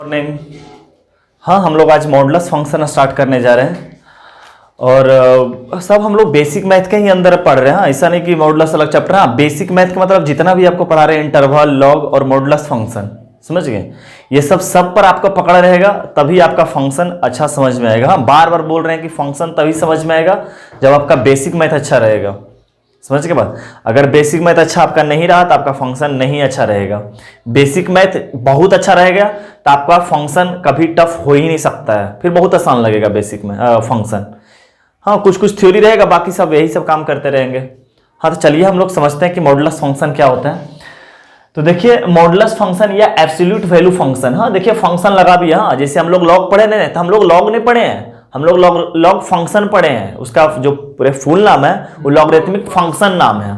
Morning. हाँ, हम लोग आज मॉडुलस फंक्शन स्टार्ट करने जा रहे हैं और सब हम लोग बेसिक मैथ के ही अंदर पढ़ रहे हैं। ऐसा नहीं कि मॉडुलस अलग चैप्टर। हाँ, बेसिक मैथ का मतलब जितना भी आपको पढ़ा रहे हैं, इंटरवल, लॉग और मॉडुलस फंक्शन, समझ गए? ये सब पर आपका पकड़ रहेगा, तभी आपका फंक्शन अच्छा समझ में आएगा। हाँ, बार बार बोल रहे हैं कि फंक्शन तभी समझ में आएगा जब आपका बेसिक मैथ अच्छा रहेगा। समझ के बाद अगर बेसिक मैथ अच्छा आपका नहीं रहा तो आपका फंक्शन नहीं अच्छा रहेगा। बेसिक मैथ बहुत अच्छा रहेगा तो आपका फंक्शन कभी टफ हो ही नहीं सकता है, फिर बहुत आसान लगेगा बेसिक में फंक्शन। हाँ, कुछ कुछ थ्योरी रहेगा, बाकी सब यही सब काम करते रहेंगे। हाँ, तो चलिए हम लोग समझते हैं कि मॉडुलस फंक्शन क्या होता है। तो देखिए, मॉडुलस फंक्शन या एब्सोल्यूट वैल्यू फंक्शन। हाँ, देखिए फंक्शन लगा भी। हाँ, जैसे हम लोग लॉग पढ़े नहीं, तो हम लोग लॉग नहीं पढ़े हैं, हम लोग लॉग फंक्शन पढ़े हैं। उसका जो पूरे फुल नाम है वो लॉगरिथमिक फंक्शन नाम है।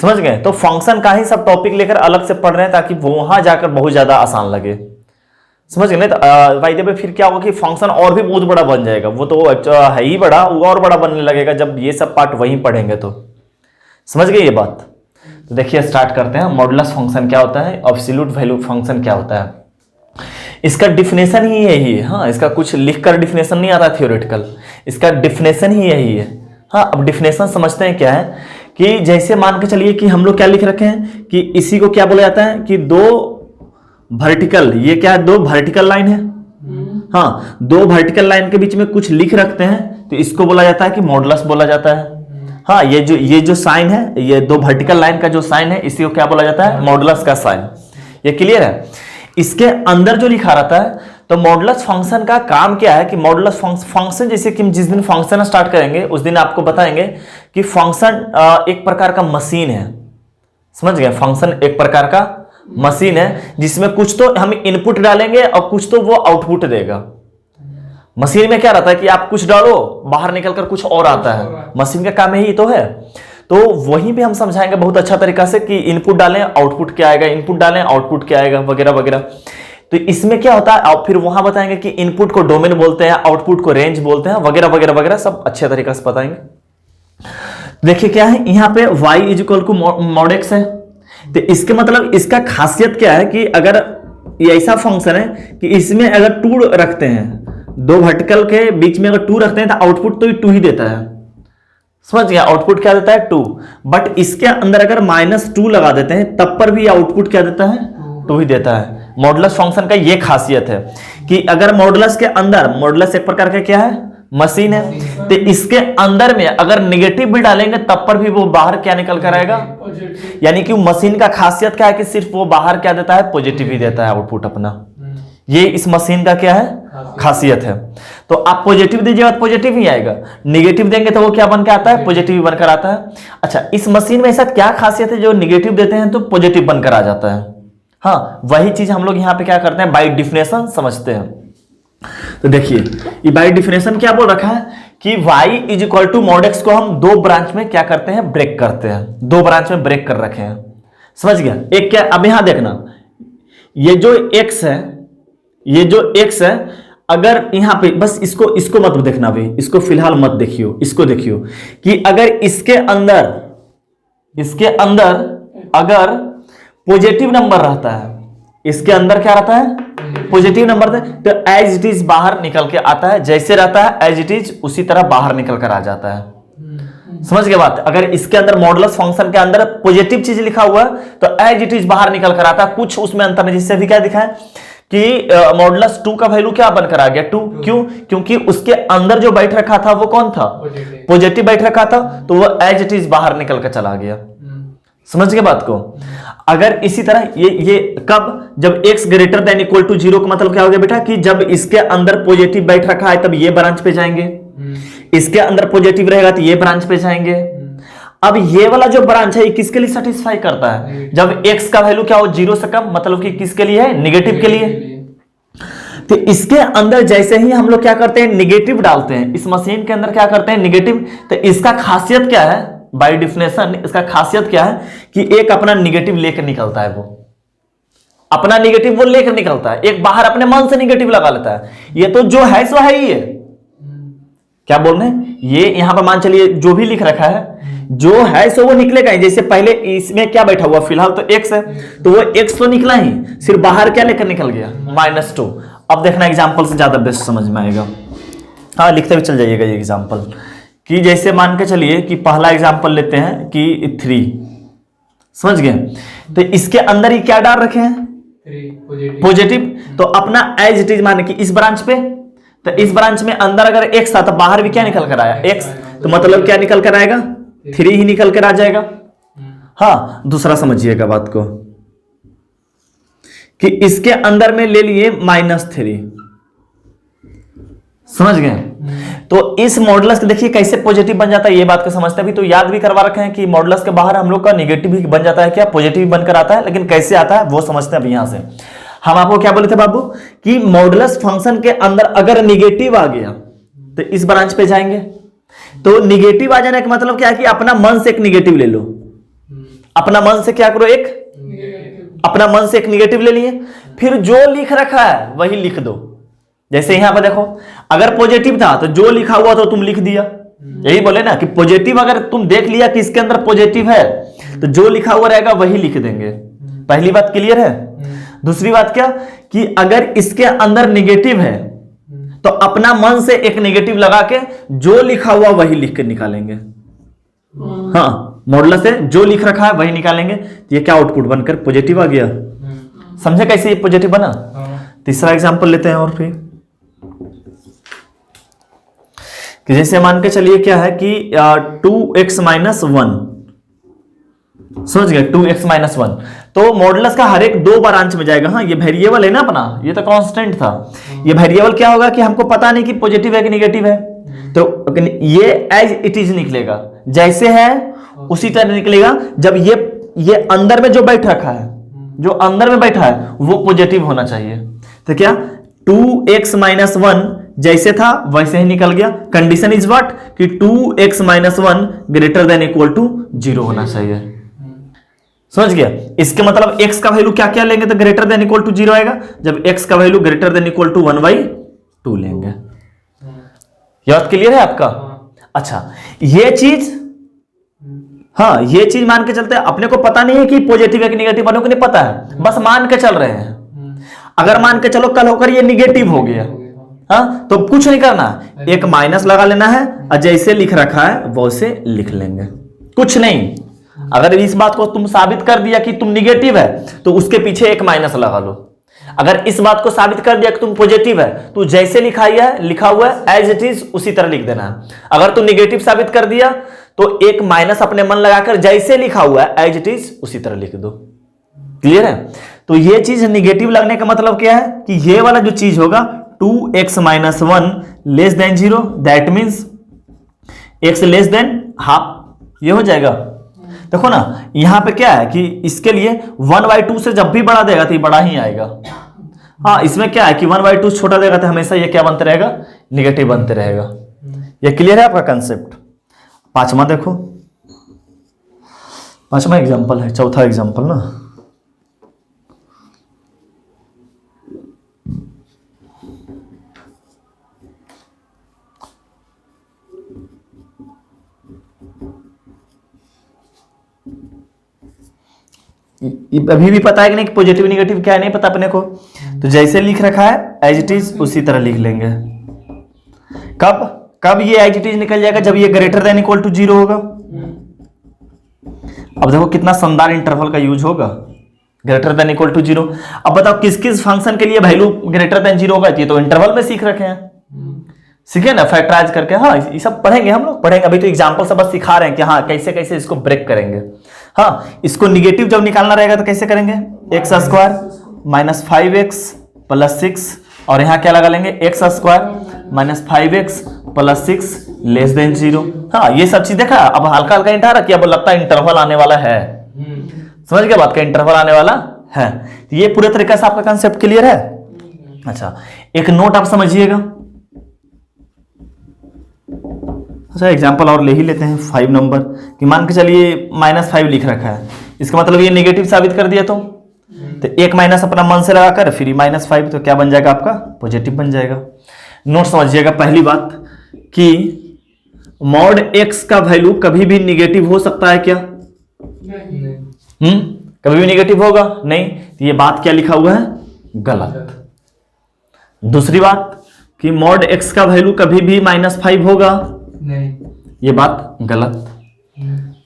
समझ गए? तो फंक्शन का ही सब टॉपिक लेकर अलग से पढ़ रहे हैं ताकि वो वहां जाकर बहुत ज्यादा आसान लगे। समझ गए? नहीं तो भाई जब फिर क्या होगा कि फंक्शन और भी बहुत बड़ा बन जाएगा। वो तो है ही बड़ा, वो और बड़ा बनने लगेगा जब ये सब पार्ट वहीं पढ़ेंगे। तो समझ गए ये बात? तो देखिए स्टार्ट करते हैं। मॉडुलस फंक्शन क्या होता है, एब्सोल्यूट वैल्यू फंक्शन क्या होता है। इसका डिफिनेशन ही यही है। हाँ, इसका कुछ लिखकर डिफिनेशन नहीं आता थियोरेटिकल, इसका डिफिनेशन ही यही है। हाँ, अब डिफिनेशन समझते हैं क्या है कि जैसे मान के चलिए कि हम लोग क्या लिख रखे हैं कि इसी को क्या बोला जाता है कि दो वर्टिकल, ये क्या है, दो वर्टिकल लाइन है। हाँ, दो वर्टिकल लाइन के बीच में कुछ लिख रखते हैं तो इसको बोला जाता है कि मॉडुलस बोला जाता है। हाँ, ये जो साइन है, ये दो वर्टिकल लाइन का जो साइन है, इसी को क्या बोला जाता है, मॉडुलस का साइन। ये क्लियर है? इसके अंदर जो लिखा रहता है, तो मॉडुलस फंक्शन का काम क्या है कि मॉडुलस फंक्शन, जैसे कि हम जिस दिन फंक्शन स्टार्ट करेंगे उस दिन आपको बताएंगे कि फंक्शन एक प्रकार का मशीन है। समझ गए? फंक्शन एक प्रकार का मशीन है जिसमें कुछ तो हम इनपुट डालेंगे और कुछ तो वो आउटपुट देगा। मशीन में क्या रहता है कि आप कुछ डालो, बाहर निकलकर कुछ और आता है। मशीन का काम यही तो है। तो वहीं पे हम समझाएंगे बहुत अच्छा तरीका से कि इनपुट डालें आउटपुट क्या आएगा, इनपुट डालें आउटपुट क्या आएगा, वगैरह वगैरह। तो इसमें क्या होता है, और फिर वहां बताएंगे कि इनपुट को डोमेन बोलते हैं, आउटपुट को रेंज बोलते हैं, वगैरह वगैरह वगैरह, सब अच्छे तरीके से बताएंगे। देखिए क्या है यहाँ पे y equal to mod x है। तो इसके मतलब इसका खासियत क्या है कि अगर ये ऐसा फंक्शन है कि इसमें अगर 2 रखते हैं, दो वर्टिकल के बीच में अगर 2 रखते हैं तो आउटपुट तो 2 ही देता है। समझ गया? आउटपुट क्या देता है, 2। बट इसके अंदर अगर -2 लगा देते हैं तब पर भी आउटपुट क्या देता है, 2 ही देता है। मॉडुलस फंक्शन का ये खासियत है कि अगर मॉडुलस के अंदर, मॉडुलस एक प्रकार का क्या है, मशीन है, तो इसके अंदर में अगर नेगेटिव भी डालेंगे तब पर भी वो बाहर क्या निकल कर आएगा। यानी कि मशीन का खासियत क्या है कि सिर्फ वो बाहर क्या देता है, पॉजिटिव ही देता है आउटपुट अपना। ये इस मशीन का क्या है, खासियत है। तो आप पॉजिटिव दीजिएगा तो पॉजिटिव ही आएगा, नेगेटिव देंगे तो वो क्या बन के आता है, पॉजिटिव बनकर आता है। अच्छा, इस मशीन में ऐसा क्या खासियत है जो नेगेटिव देते हैं तो पॉजिटिव बनकर आ जाता है। हाँ, वही चीज हम लोग यहाँ पे क्या करते हैं, बाय डिफिनेशन समझते हैं। तो देखिए ये बाय डिफिनेशन क्या बोल रखा है कि y is equal to mod x को हम 2 ब्रांच में क्या करते हैं, ब्रेक करते हैं। 2 ब्रांच में ब्रेक कर रखे हैं। समझ गया? एक क्या, अब यहां देखना, ये जो x है, ये जो x है, अगर यहां पे बस इसको मत देखना भाई, इसको फिलहाल मत देखियो, इसको देखियो कि अगर इसके अंदर अगर पॉजिटिव नंबर रहता है, इसके अंदर क्या रहता है, पॉजिटिव नंबर है, तो एज इट इज बाहर निकल के आता है। जैसे रहता है एज इट इज उसी तरह बाहर निकल कर आ जाता है। समझ गए बात? अगर इसके अंदर मॉडुलस फंक्शन के अंदर पॉजिटिव चीज लिखा हुआ है तो एज इट इज बाहर निकल कर आता है। कुछ उसमें अंतर नहीं, जिससे भी क्या दिखा है कि मॉडुलस 2 का वैल्यू क्या बनकर आ गया, 2। क्यों? क्योंकि उसके अंदर जो बैठ रखा था वो कौन था, पॉजिटिव बैठ रखा था, तो वो एज इट इज बाहर निकल कर चला गया। समझ गए बात को? अगर इसी तरह ये कब, जब x greater than equal to 0 का मतलब क्या हो गया बेटा कि जब इसके अंदर पॉजिटिव बैठ रखा है तब ये ब्रांच पे जाएंगे, इसके अंदर पॉजिटिव रहेगा तो ये ब्रांच पे जाएंगे। अब ये वाला जो ब्रांच है ये किसके लिए सेटिस्फाई करता है, जब x का वैल्यू क्या हो 0 से कम, मतलब कि किसके लिए है, निगेटिव के लिए। तो इसके अंदर जैसे ही हम लोग क्या करते हैं, निगेटिव डालते हैं, इस मशीन के अंदर क्या करते हैं, निगेटिव। तो इसका खासियत क्या है, बाय डिफिनेशन इसका खासियत क्या है कि एक अपना निगेटिव लेकर निकलता है, वो अपना निगेटिव वो लेकर निकलता है, एक बाहर अपने मन से निगेटिव लगा लेता है। ये तो जो है सो है ही है। क्या बोल रहे हैं, ये यहाँ पर मान चलिए जो भी लिख रखा है जो है सो वो निकलेगा ही। जैसे पहले इसमें क्या बैठा हुआ, फिलहाल तो x है, तो वो x तो निकला ही, सिर्फ बाहर क्या लेकर निकल गया, -2। अब देखना एग्जाम्पल से ज्यादा बेस्ट समझ में आएगा। हाँ, लिखते हुए चल जाइएगा ये एग्जाम्पल कि जैसे मान के चलिए कि पहला एग्जाम्पल लेते हैं कि 3, समझ गए। तो इसके अंदर ही क्या डाल रखे हैं, पॉजिटिव। तो अपना एज इट इज माने कि इस ब्रांच पे, तो इस ब्रांच में अंदर अगर x था तो बाहर भी क्या निकल कर आया, x, तो मतलब क्या निकल कर आएगा, 3 ही निकल कर आ जाएगा। हाँ, दूसरा समझिएगा बात को कि इसके अंदर में ले लिए -3, समझ गए। तो इस मॉडुलस देखिए कैसे पॉजिटिव बन जाता है, ये बात को समझते हैं। अभी तो याद भी करवा रखे हैं कि मॉडुलस के बाहर हम लोग का निगेटिव भी बन जाता है, क्या पॉजिटिव भी बनकर आता है, लेकिन कैसे आता है वो समझते हैं। अभी यहां से हम आपको क्या बोले थे बाबू कि मॉडुलस फंक्शन के अंदर अगर निगेटिव आ गया तो इस ब्रांच पे जाएंगे। तो निगेटिव आ जाने का मतलब क्या है कि अपना मन से एक निगेटिव ले लो, अपना मन से क्या करो, अपना मन से एक निगेटिव ले लिए, फिर जो लिख रखा है वही लिख दो। जैसे यहां पर देखो, अगर पॉजिटिव था तो जो लिखा हुआ तो तुम लिख दिया, यही बोले ना कि पॉजिटिव अगर तुम देख लिया कि इसके अंदर पॉजिटिव है तो जो लिखा हुआ रहेगा वही लिख देंगे। पहली बात क्लियर है। दूसरी बात क्या कि अगर इसके अंदर निगेटिव है तो अपना मन से एक निगेटिव लगा के जो लिखा हुआ वही लिख के निकालेंगे। हाँ, मॉडुलस से जो लिख रखा है वही निकालेंगे। ये क्या आउटपुट बनकर पॉजिटिव आ गया। समझे कैसे ये पॉजिटिव बना। तीसरा एग्जांपल लेते हैं और फिर कि जैसे मान के चलिए क्या है कि 2x - 1, समझ गए, 2x - 1। तो मॉडुलस का हर एक 2 ब्रांच में जाएगा। हाँ, ये वेरिएबल है ना अपना, ये तो कांस्टेंट था। ये वेरिएबल क्या होगा कि हमको पता नहीं कि पॉजिटिव है कि निगेटिव है, तो ये एज इट इज निकलेगा, जैसे है उसी तरह निकलेगा। जब ये अंदर में जो बैठ रखा है, जो अंदर में बैठा है वो पॉजिटिव होना चाहिए। तो क्या 2x - 1 जैसे था वैसे ही निकल गया। कंडीशन इज व्हाट कि 2x - 1 greater than equal to 0 होना चाहिए। समझ गया। इसके मतलब x का वैल्यू क्या क्या लेंगे तो ग्रेटर देन इक्वल टू 0 आएगा, जब x का value greater than equal to 1/2 लेंगे। याद क्लियर है आपका। अच्छा, ये चीज, हाँ ये चीज मान के चलते हैं। अपने को पता नहीं है कि पॉजिटिव है कि निगेटिव, वालों को नहीं पता है, बस मान के चल रहे हैं। अगर मान के चलो कल होकर ये निगेटिव हो गया, हाँ, तो कुछ नहीं करना, एक माइनस लगा लेना है और जैसे लिख रखा है वैसे लिख लेंगे, कुछ नहीं। अगर इस बात को तुम साबित कर दिया कि तुम निगेटिव है तो उसके पीछे एक माइनस लगा लो। अगर इस बात को साबित कर दिया कि तुम पॉजिटिव है तो जैसे लिखा हुआ है एज इट इज उसी तरह लिख देना है। अगर तुम निगेटिव साबित कर दिया तो एक माइनस अपने मन लगाकर जैसे लिखा हुआ है एज इट इज उसी तरह लिख दो। क्लियर है। तो ये चीज निगेटिव लगने का मतलब क्या है कि ये वाला जो चीज होगा 2x - 1 less than 0, that means x less than half, ये हो जाएगा। देखो ना यहां पे क्या है कि इसके लिए 1/2 से जब भी बड़ा देगा तो ये बड़ा ही आएगा। हाँ, इसमें क्या है कि 1/2 छोटा देगा तो हमेशा ये क्या बनते रहेगा, निगेटिव बनते रहेगा। ये क्लियर है आपका कंसेप्ट। पांचवा देखो, पांचवा एग्जांपल है, चौथा एग्जांपल ना, अभी भी पता है कि नहीं पॉजिटिव निगेटिव क्या है, नहीं पता अपने को। तो जैसे लिख रखा है एज इट इज उसी तरह लिख लेंगे। कब ये एज इट इज निकल जाएगा, जब ये ग्रेटर देन इक्वल टू 0 होगा। अब देखो कितना शानदार इंटरवल का यूज होगा, ग्रेटर देन इक्वल टू 0। अब बताओ किस किस फंक्शन के लिए वैल्यू ग्रेटर देन 0 होगा, ये तो इंटरवल में सीख रखे हैं, सीखे ना फैक्टराइज करके। हाँ, ये सब पढ़ेंगे, हम लोग पढ़ेंगे। अभी तो एग्जांपल से बस सिखा रहे हैं कि हाँ कैसे कैसे इसको ब्रेक करेंगे। हाँ, इसको निगेटिव जब निकालना रहेगा तो कैसे करेंगे, x² - 5x + 6, और यहाँ क्या लगा लेंगे, x² - 5x + 6 लेस देन 0। हाँ, ये सब चीज देखा। अब हल्का हल्का इंटा रखिए, अब लगता है इंटरवल आने वाला है। समझ गया बात का, इंटरवल आने वाला है। तो ये पूरे तरीके से आपका कंसेप्ट क्लियर है। अच्छा, एक नोट आप समझिएगा। अच्छा, एग्जाम्पल और ले ही लेते हैं 5 नंबर कि मान के चलिए -5 लिख रखा है, इसका मतलब ये नेगेटिव साबित कर दिया। तो एक माइनस अपना मन से लगाकर फिर -5, तो क्या बन जाएगा आपका, पॉजिटिव बन जाएगा। नोट समझिएगा। पहली बात कि मॉड x का वैल्यू कभी भी निगेटिव हो सकता है क्या? कभी भी निगेटिव होगा नहीं, तो ये बात क्या लिखा हुआ है? गलत। दूसरी बात कि मॉड x का वैल्यू कभी भी -5 होगा नहीं, ये बात गलत।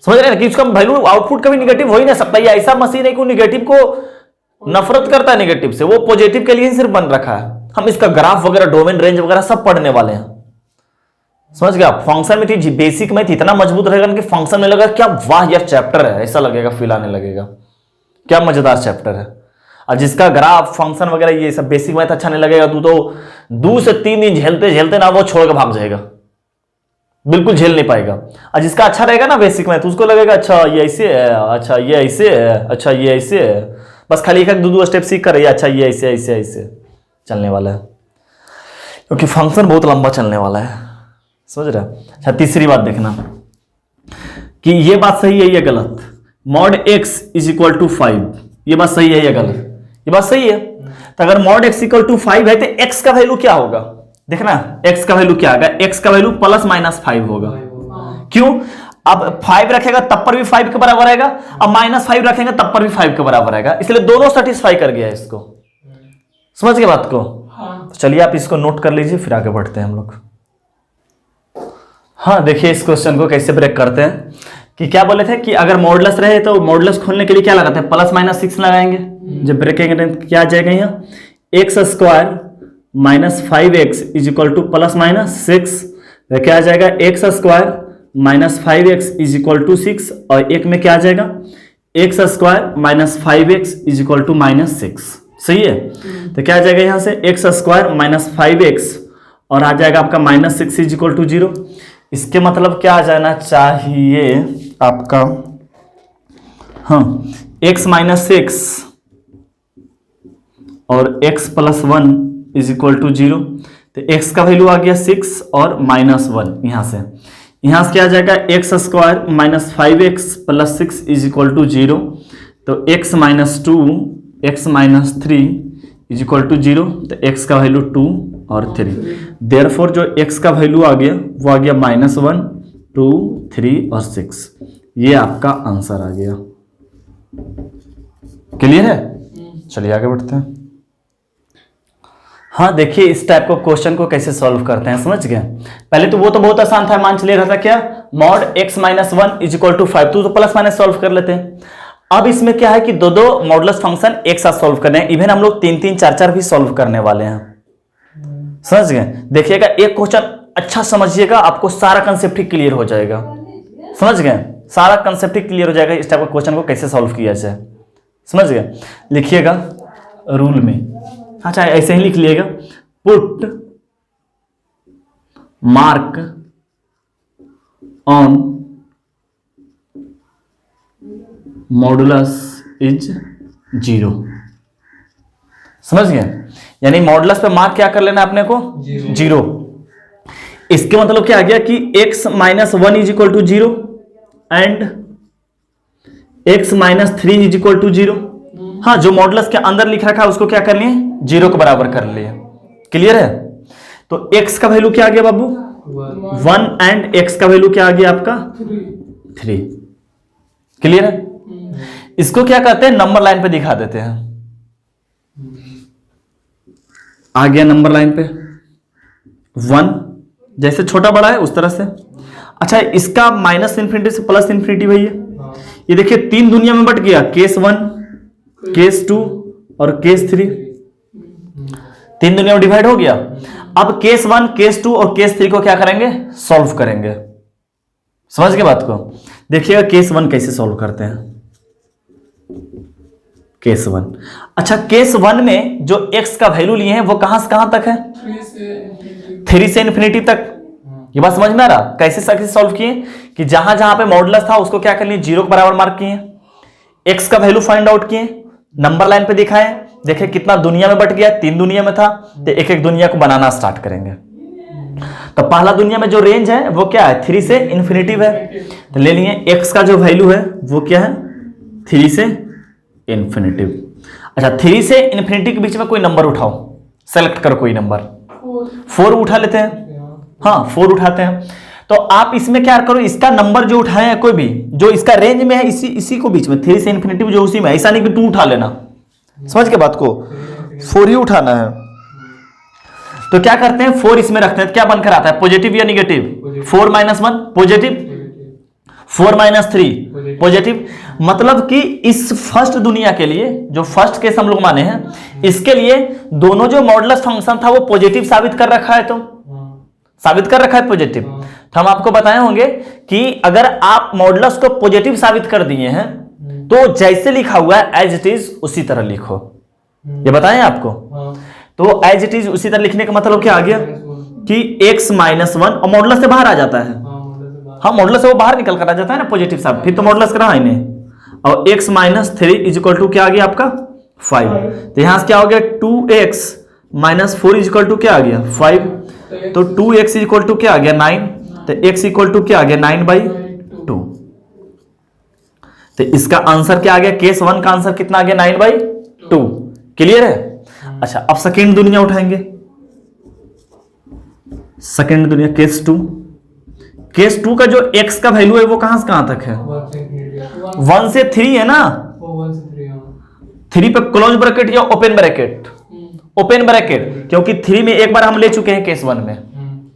समझ रहे हैं कि इसका वैल्यू आउटपुट कभी निगेटिव हो ही नहीं सकता। ये ऐसा मशीन है कि निगेटिव को नफरत करता है, निगेटिव से, वो पॉजिटिव के लिए ही सिर्फ बन रखा है। हम इसका ग्राफ वगैरह, डोमेन रेंज वगैरह सब पढ़ने वाले हैं। समझ गया? फंक्शन में थी, बेसिक में इतना मजबूत रहेगा कि फंक्शन में लगेगा क्या वाह यार चैप्टर है, ऐसा लगेगा, फील आने लगेगा क्या मजेदार चैप्टर है। और जिसका ग्राफ फंक्शन वगैरह ये सब बेसिक मैथ अच्छा नहीं लगेगा, तो 2 से 3 दिन झेलते झेलते ना वो छोड़ के भाग जाएगा, बिल्कुल झेल नहीं पाएगा। और जिसका अच्छा रहेगा ना बेसिक मैथ, उसको लगेगा अच्छा ये ऐसे है, अच्छा ये ऐसे है, अच्छा ये ऐसे है, बस खाली 1-2 स्टेप सीख कर, अच्छा ये ऐसे ऐसे ऐसे चलने वाला है, क्योंकि फंक्शन बहुत लंबा चलने वाला है। समझ रहे? अच्छा, तीसरी बात देखना कि ये बात सही है या गलत। मॉड x = 5, ये बात सही है या गलत? ये बात सही है। तो अगर मॉड x = 5 है तो x का वैल्यू क्या होगा? देखना x का वैल्यू क्या होगा? x का वैल्यू +-5 होगा। क्यों? अब 5 रखेगा तब पर भी 5 के बराबर आएगा, अब -5 रखेंगे तब पर भी 5 के बराबर आएगा, इसलिए दोनों सेटिस्फाई कर गया इसको। समझ गए बात को? हाँ। चलिए आप इसको नोट कर लीजिए, फिर आगे बढ़ते हैं हम लोग। हाँ, देखिए इस क्वेश्चन को कैसे ब्रेक करते हैं कि क्या बोले थे कि अगर मॉडुलस रहे तो मॉडुलस खोलने के लिए क्या लगाते हैं? +-6 लगाएंगे। जब ब्रेकेंगे तो क्या आ जाएगा? यहाँ x² - 5x = +-6, क्या आ जाएगा? x² - 5x = 6, और एक में क्या आ जाएगा? x² - 5x = -6। सही है? तो क्या आ जाएगा यहाँ से? x² - 5x और आ जाएगा आपका -6 = 0। इसके मतलब क्या आ जाना चाहिए आपका? हाँ, x - 6 और x + 1 = 0। तो x का वैल्यू आ गया 6 और -1। यहां से क्या आ जाएगा? x² - 5x + 6 = 0। तो x - 2 x - 3 = 0। तो x का वैल्यू 2 और 3। देयरफॉर जो x का वैल्यू आ गया वो आ गया -1, 2, 3 और 6। ये आपका आंसर आ गया। क्लियर है? चलिए आगे बढ़ते हैं। हाँ, देखिए इस टाइप को क्वेश्चन को कैसे सॉल्व करते हैं, समझ गए? पहले तो वो तो बहुत आसान था, मान चलिए रहा था क्या? मॉड x - 1 = 5, तो प्लस माइनस सॉल्व कर लेते हैं। अब इसमें क्या है कि दो मॉडुलस फंक्शन एक साथ सॉल्व करने हैं, इवन हम लोग 3-3, 4-4 भी सॉल्व करने वाले हैं। समझ गए? देखिएगा एक क्वेश्चन अच्छा समझिएगा, आपको सारा कंसेप्ट ही क्लियर हो जाएगा। समझ गए? सारा कंसेप्ट ही क्लियर हो जाएगा इस टाइप का क्वेश्चन को कैसे सॉल्व किया जाए। समझ गए? लिखिएगा रूल में, अच्छा ऐसे ही लिख लीजिएगा, put mark on modulus is 0। समझ गए? यानी मॉडुलस पे मार्क क्या कर लेना अपने को? 0। इसके मतलब क्या आ गया कि x - 1 = 0 एंड x - 3 = 0। हाँ, जो मॉडुलस के अंदर लिख रखा है उसको क्या कर लिए? 0 के बराबर कर लिए। क्लियर है? तो x का वैल्यू क्या आ गया बाबू? 1 एंड x का वैल्यू क्या आ गया आपका? 3। क्लियर है? इसको क्या कहते हैं? नंबर लाइन पे दिखा देते हैं। आ गया नंबर लाइन पे 1, जैसे छोटा बड़ा है उस तरह से। अच्छा, इसका -∞ से +∞ भैया, ये देखिए 3 दुनिया में बट गया, केस 1, केस 2 और केस 3। 3 दुनिया में डिवाइड हो गया। अब केस 1, केस 2 और केस 3 को क्या करेंगे? सॉल्व करेंगे। समझ गए बात को? देखिएगा केस 1 कैसे सॉल्व करते हैं। केस 1, अच्छा केस 1 में जो x का वैल्यू लिए हैं वो कहां से कहां तक है? 3 से इन्फिनिटी तक। ये बात समझ में आ रहा? कैसे सॉल्व किए कि जहां जहां पे मॉडुलस था उसको क्या कर लिए? 0 के बराबर मार्क किए, x का वैल्यू फाइंड आउट किए, नंबर लाइन पे दिखाए, देखे कितना दुनिया में बट गया, 3 दुनिया में था, तो एक एक दुनिया को बनाना स्टार्ट करेंगे। तो पहला दुनिया में जो रेंज है वो क्या है? 3 से इन्फिनिटी है। तो ले लिए x का जो वैल्यू है वो क्या है? 3 से इन्फिनिटी। अच्छा, 3 से इन्फिनिटी के बीच में कोई नंबर उठाओ, सेलेक्ट करो कोई नंबर। 4 उठा लेते हैं। हाँ, 4 उठाते हैं। तो आप इसमें क्या करो, इसका नंबर जो उठाए हैं कोई भी जो इसका रेंज में है, इसी को बीच में 3 से इन्फिनिटी जो उसी में, ऐसा नहीं कि 2 उठा लेना, समझ के बात को, 4 ही उठाना है। तो क्या करते हैं, 4 इसमें रखते हैं, क्या बनकर आता है, पॉजिटिव या निगेटिव, 4 - 1 पॉजिटिव, 4 - 3 पॉजिटिव। मतलब कि इस फर्स्ट दुनिया के लिए, जो फर्स्ट केस हम लोग माने हैं, इसके लिए दोनों जो मॉडुलस फंक्शन था वो पॉजिटिव साबित कर रखा है, तो साबित कर रखा है पॉजिटिव। तो हम आपको बताए होंगे कि अगर आप मॉडुलस को पॉजिटिव साबित कर दिए हैं तो जैसे लिखा हुआ है एज इट इज उसी तरह लिखो, ये बताएं आपको। तो एज इट इज उसी तरह लिखने का मतलब क्या आ गया कि x - 1 और मॉडुलस से बाहर आ जाता है, हाँ मॉडुलस से वो बाहर निकल कर आ जाता है ना पॉजिटिव साबित, फिर तो मॉडुलस करा इन्हें। और x - 3 इक्वल टू क्या आ गया आपका 5। तो यहां से क्या हो गया 2x - 4 इक्वल टू क्या आ गया 5। तो 2x इक्वल टू क्या आ गया 9। तो x इक्वल टू क्या आ गया 9/2। तो इसका आंसर क्या आ गया, केस 1 का आंसर कितना आ गया 9/2। क्लियर है। अच्छा अब सेकेंड दुनिया उठाएंगे, सेकेंड दुनिया केस 2। केस 2 का जो x का वैल्यू है वो कहां से कहां तक है, 1 से 3 है ना, 3 पे क्लोज ब्रैकेट या ओपन ब्रैकेट, ओपन ब्रैकेट, क्योंकि 3 में एक बार हम ले चुके हैं केस 1 में।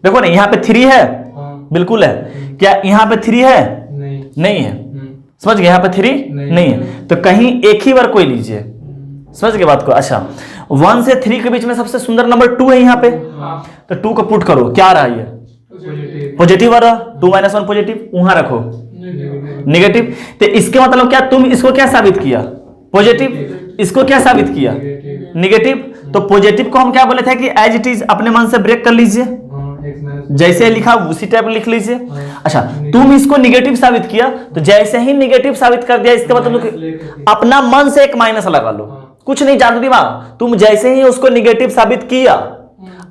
देखो ना यहाँ पे 3 है, बिल्कुल है, क्या यहाँ पे 3 है, नहीं है, समझ गए, यहाँ पे 3 नहीं है, तो कहीं एक ही बार कोई लीजिए, समझ गए बात को। अच्छा 1 से 3 के बीच में सबसे सुंदर नंबर 2 है यहाँ पे, तो 2 को पुट करो, क्या आ रहा है ये पॉजिटिव आ रहा, 2 - 1 पॉजिटिव, वहां रखो निगेटिव। तो इसके मतलब क्या, तुम इसको क्या साबित किया पॉजिटिव, इसको क्या साबित किया निगेटिव। तो पॉजिटिव को हम क्या बोले थे कि एज इट इज अपने मन से ब्रेक कर लीजिए, जैसे लिखा उसी टाइप लिख लीजिए। अच्छा तुम इसको निगेटिव साबित किया, तो जैसे ही निगेटिव साबित कर दिया इसके मतलब अपना मन से एक माइनस लगा लो, कुछ नहीं जादू दिमाग, तुम जैसे ही उसको निगेटिव साबित किया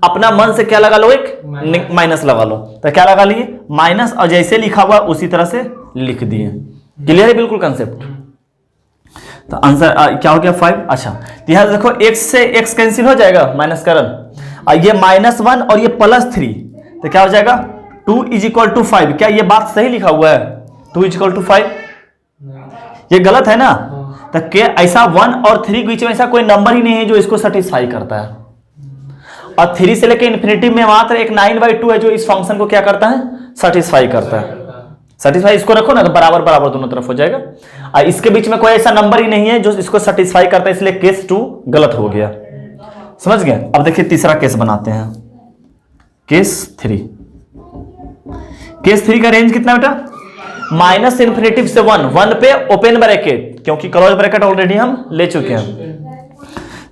अपना मन से क्या लगा लो, एक माइनस लगा लो। तो क्या लगा लिए माइनस, और जैसे लिखा हुआ उसी तरह से लिख दिए। क्लियर है बिल्कुल कंसेप्ट। तो आंसर क्या हो गया 5। अच्छा तो यहां देखो x से x कैंसिल हो जाएगा, माइनस करन, ये -1 और ये +3, तो क्या हो जाएगा 2 = 5। क्या ये बात सही लिखा हुआ है 2 = 5, ये गलत है ना। तो क्या ऐसा 1 और 3 के बीच में ऐसा कोई नंबर ही नहीं है जो इसको सेटिस्फाई करता है, और 3 से लेकर इन्फिनिटी में मात्र एक 9/2 है जो इस फंक्शन को क्या करता है सेटिस्फाई करता है। सेटिस्फाई इसको रखो ना तो बराबर बराबर दोनों तरफ हो जाएगा, और इसके बीच में कोई ऐसा नंबर ही नहीं है जो इसको सेटिस्फाई करता है, इसलिए केस 2 गलत हो गया, समझ गए। अब देखिए तीसरा केस बनाते हैं, केस 3। केस 3 का रेंज कितना बेटा, -∞ से 1 पे ओपन ब्रैकेट, क्योंकि क्लोज ब्रैकेट ऑलरेडी हम ले चुके हैं।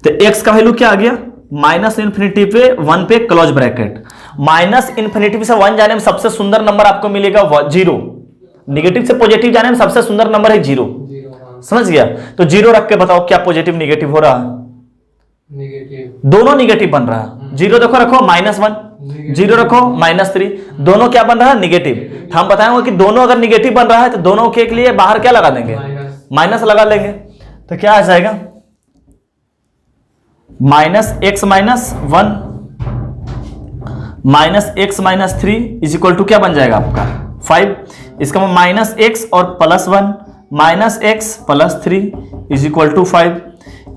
तो x का वैल्यू क्या आ गया -∞ पे 1 पे क्लोज ब्रैकेट, -∞ से 1 जाने में सबसे सुंदर नंबर आपको मिलेगा 0, निगेटिव से पॉजिटिव जाने में सबसे सुंदर नंबर है 0, समझ गया। तो 0 रख के बताओ क्या पॉजिटिव निगेटिव हो रहा है, दोनों निगेटिव बन रहा है। 0 देखो रखो -1, 0 रखो -3, दोनों क्या बन रहा है निगेटिव। हम बताएंगे कि दोनों अगर निगेटिव बन रहा है तो दोनों के लिए बाहर क्या लगा देंगे माइनस लगा लेंगे। तो क्या आ जाएगा -x - 1 -x - 3 इक्वल टू क्या बन जाएगा आपका 5। इसका -x और +1 -x + 3 इक्वल टू 5।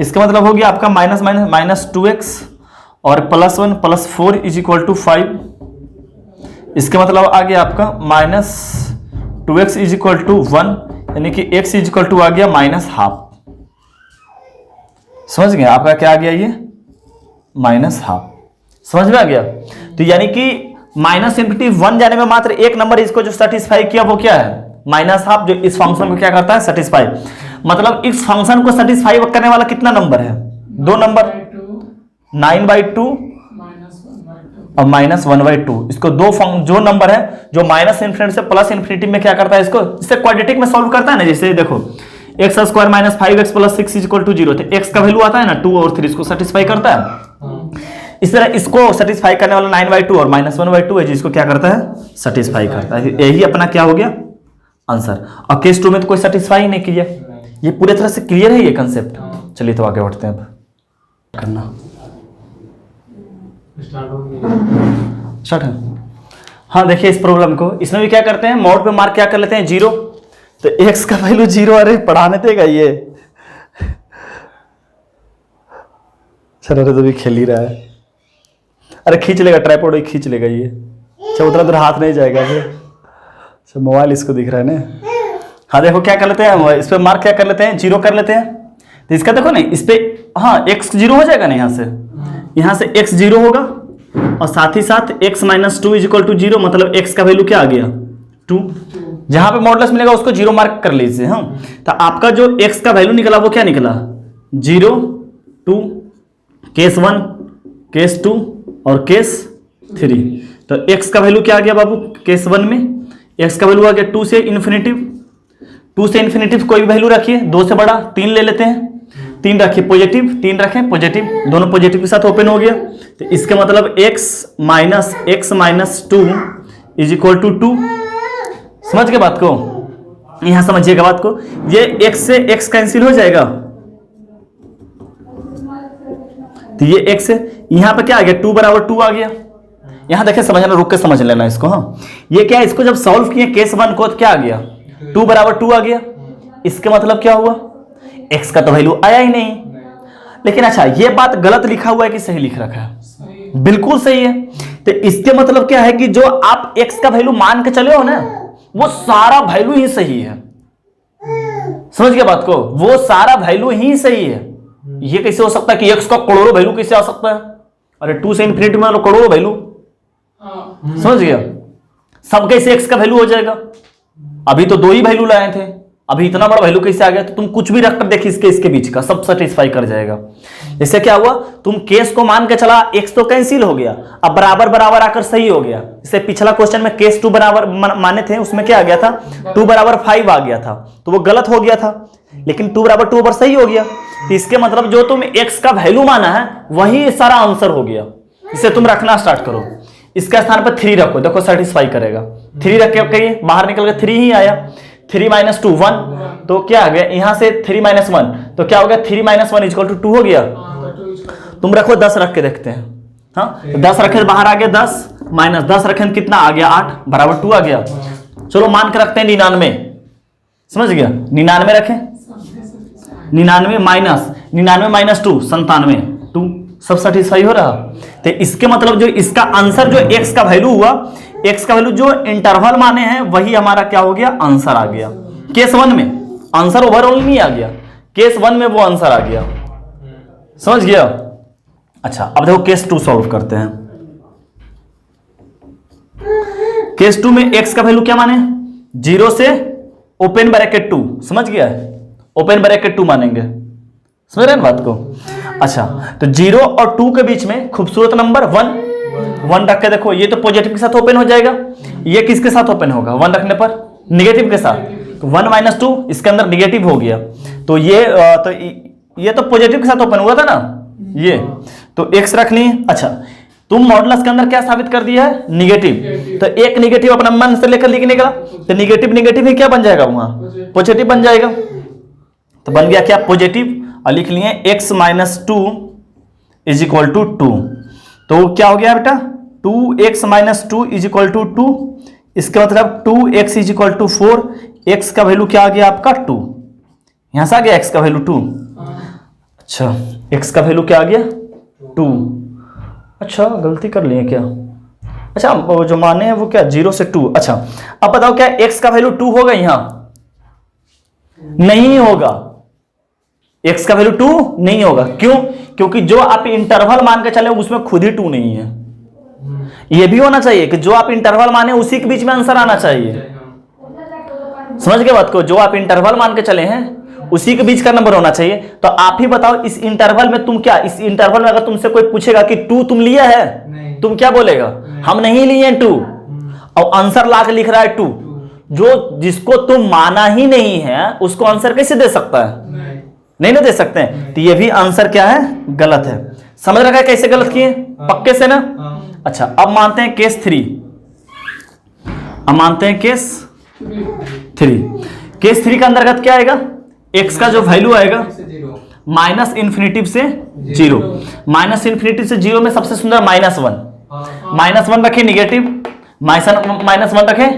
इसका मतलब हो गया आपका -2x और +1 + 4 इक्वल टू 5। इसका मतलब आ गया आपका -2x इक्वल टू 1, यानी कि x इक्वल टू आ गया -½ समझ गए। आपका क्या आ गया ये -½ समझ में आ गया। तो यानी कि -∞ 1 जाने में मात्र एक नंबर इसको जो सेटिस्फाई किया वो क्या है -½ जो इस फंक्शन को क्या करता है सेटिस्फाई। मतलब इस फंक्शन को सेटिस्फाई करने वाला कितना नंबर है, 2 नंबर 9/2 और -1/2। इसको जो नंबर है जो -∞ से +∞ में क्या करता है इसको, इससे क्वाड्रेटिक में सॉल्व करता है ना। जैसे देखो x² - 5x + 6 = 0, तो x का वैल्यू आता है ना 2 और 3 इसको सेटिस्फाई करता है। इस तरह इसको सेटिस्फाई करने वाला 9/2 और -1/2 है जिसको क्या करता है सेटिस्फाई करता है। यही अपना क्या हो गया आंसर। और केस 2 में तो कोई सेटिस्फाई नहीं किया। ये पूरी तरह से क्लियर है ये कंसेप्ट। चलिए तो आगे बढ़ते हैं। अब करना स्टार्ट है। हाँ देखिए इस प्रॉब्लम को, इसमें भी क्या करते हैं, मॉड पे मार्क क्या कर लेते हैं 0, तो x का वैल्यू 0, अरे पढ़ाने देगा ये, सर अरे तो भी खेल ही रहा है, अरे खींच लेगा ट्राइपॉड, खींच लेगा ये, अच्छा उतना दूर हाथ नहीं जाएगा ये, अच्छा मोबाइल इसको दिख रहा है ना। हाँ देखो क्या कर लेते हैं, इस पे मार्क क्या कर लेते हैं 0 कर लेते हैं, तो इसका देखो ना इस पे, हाँ x 0 हो जाएगा ना, यहाँ से x 0 होगा, और साथ ही साथ x minus 2 is equal to 0, मतलब x का वैल्यू क्या आ गया 2, जहां पे मॉडुलस मिलेगा उसको 0 मार्क कर लीजिए। हाँ तो आपका जो x का वैल्यू निकला वो क्या निकला 0, 2, केस 1, केस 2 और केस 3। तो x का वैल्यू क्या आ गया बाबू, केस 1 में x का वैल्यू आ गया 2 से इन्फिनिटिव, 2 से इन्फिनिटिव कोई भी वैल्यू रखिए, 2 से बड़ा 3 ले लेते हैं, 3 रखिए पॉजिटिव, 3 रखें पॉजिटिव, दोनों पॉजिटिव के साथ ओपन हो गया, तो इसका मतलब x minus 2 is equal to 2। समझ के बात को, यहां समझिएगा बात को, ये x से x कैंसिल हो जाएगा, तो ये x है, यहां पे क्या आ गया 2 बराबर 2 आ गया। यहां देखिए समझना, रुक के समझ लेना इसको। हाँ ये क्या है, इसको जब सॉल्व किए केस 1 को तो क्या आ गया 2 बराबर 2 आ गया, इसके मतलब क्या हुआ x का तो वैल्यू आया ही नहीं। लेकिन अच्छा ये बात गलत लिखा हुआ है कि सही लिख रखा है, बिल्कुल सही है। तो इसके मतलब क्या है कि जो आप x का वैल्यू मान के चले हो ना, वो सारा वैल्यू ही सही है। समझ गए बात को, वो सारा वैल्यू ही सही है। ये कैसे हो सकता है कि x का करोड़ों वैल्यू कैसे आ सकता है, अरे 2 से इन्फिनिटी में करोड़ों वैल्यू, समझ गया, सब कैसे x का वैल्यू हो जाएगा। अभी तो 2 ही वैल्यू लाए थे, अभी इतना बड़ा वैल्यू कैसे आ गया, तो तुम कुछ भी रखकर देखिए इसके बीच का सब सेटिस्फाई कर जाएगा। इससे क्या हुआ, तुम केस को मान के चला, x तो कैंसिल हो गया, अब बराबर बराबर आकर सही हो गया। इससे पिछला क्वेश्चन में केस 2 बराबर माने थे, उसमें क्या आ गया था 2 बराबर 5 आ गया था, तो वो गलत हो गया था, लेकिन 2 बराबर 2 सही हो गया। तो इसके मतलब जो तुम x का वैल्यू माना है वही सारा आंसर हो गया। इसे तुम रखना स्टार्ट करो, इसके स्थान पर 3 रखो, देखो सेटिस्फाई करेगा। 3 रख के बाहर निकल के 3 ही आया, 3 माइनस 2 1, तो क्या आ गया यहां से 3 माइनस 1, तो क्या हो गया 3 माइनस 1 इक्वल टू 2 हो गया। तुम रखो 10 रख के देखते हैं। हाँ तो 10 रखे तो बाहर आ गया 10, माइनस 10 रखे तो कितना आ गया 8 बराबर 2 आ गया। चलो मान के रखते हैं 99, समझ गया 99 रखें, 99 माइनस 2 97, 2 सब सेटिस्फाई हो रहा। तो इसके मतलब जो इसका आंसर जो x का वैल्यू हुआ, x का वैल्यू जो इंटरवल माने हैं वही हमारा क्या हो गया आंसर आ गया। केस 1 में आंसर ओवरऑल नहीं आ गया, केस 1 में वो आंसर आ गया, समझ गया। अच्छा अब देखो केस 2 सॉल्व करते हैं। केस 2 में x का वैल्यू क्या माने 0 से ओपन ब्रैकेट 2, समझ गया, ओपन ब्रैकेट 2 मानेंगे, समझ रहे हैं बात को। अच्छा तो 0 और 2 के बीच में खूबसूरत नंबर 1 रख के देखो, ये तो पॉजिटिव के साथ ओपन हो जाएगा, ये किसके साथ ओपन होगा 1 रखने पर नेगेटिव के साथ, तो 1 माइनस 2 इसके अंदर नेगेटिव हो गया, तो ये तो पॉजिटिव के साथ ओपन हुआ था ना, ये तो x रख ली। अच्छा तुम मॉडुलस के अंदर क्या साबित कर दिया है निगेटिव, तो एक निगेटिव अपना मन से लेकर लिखने का, तो निगेटिव ही क्या बन जाएगा वहां पॉजिटिव बन जाएगा, तो बन गया क्या पॉजिटिव, और लिख लिए x minus 2 is equal to 2, तो क्या हो गया बेटा 2x minus 2 is equal to 2, इसका मतलब 2x is equal to 4, x का वैल्यू क्या आ गया आपका 2, यहां से आ गया x का वैल्यू 2। अच्छा x का वैल्यू क्या आ गया 2, अच्छा गलती कर लिए क्या, अच्छा वो जो माने हैं वो क्या 0 से 2। अच्छा अब बताओ क्या x का वैल्यू 2 होगा, यहां नहीं होगा, x का वैल्यू 2 नहीं होगा, क्यों, क्योंकि जो आप इंटरवल मान के चले उसमें खुद ही 2 नहीं है। यह भी होना चाहिए कि जो आप इंटरवल माने उसी के बीच में आंसर आना चाहिए, समझ गए बात को, जो आप इंटरवल मान के चले हैं उसी के बीच का नंबर होना चाहिए। तो आप ही बताओ इस इंटरवल में तुम क्या, इस इंटरवल में अगर तुमसे कोई पूछेगा कि 2 तुम लिया है, तुम क्या बोलेगा हम नहीं लिए 2, और आंसर ला के लिख रहा है 2, जो जिसको तुम माना ही नहीं है उसको आंसर कैसे दे सकता है, नहीं ना दे सकते हैं। तो ये भी आंसर क्या है गलत है, समझ रखा है कैसे गलत किए पक्के से ना। अच्छा अब मानते हैं केस 3, अब मानते हैं केस 3। केस 3 का अंतर्गत क्या आएगा, x का जो वैल्यू आएगा माइनस इन्फिनिटिव से 0, माइनस इन्फिनिटिव से 0 में सबसे सुंदर -1 रखे निगेटिव, -1 रखें,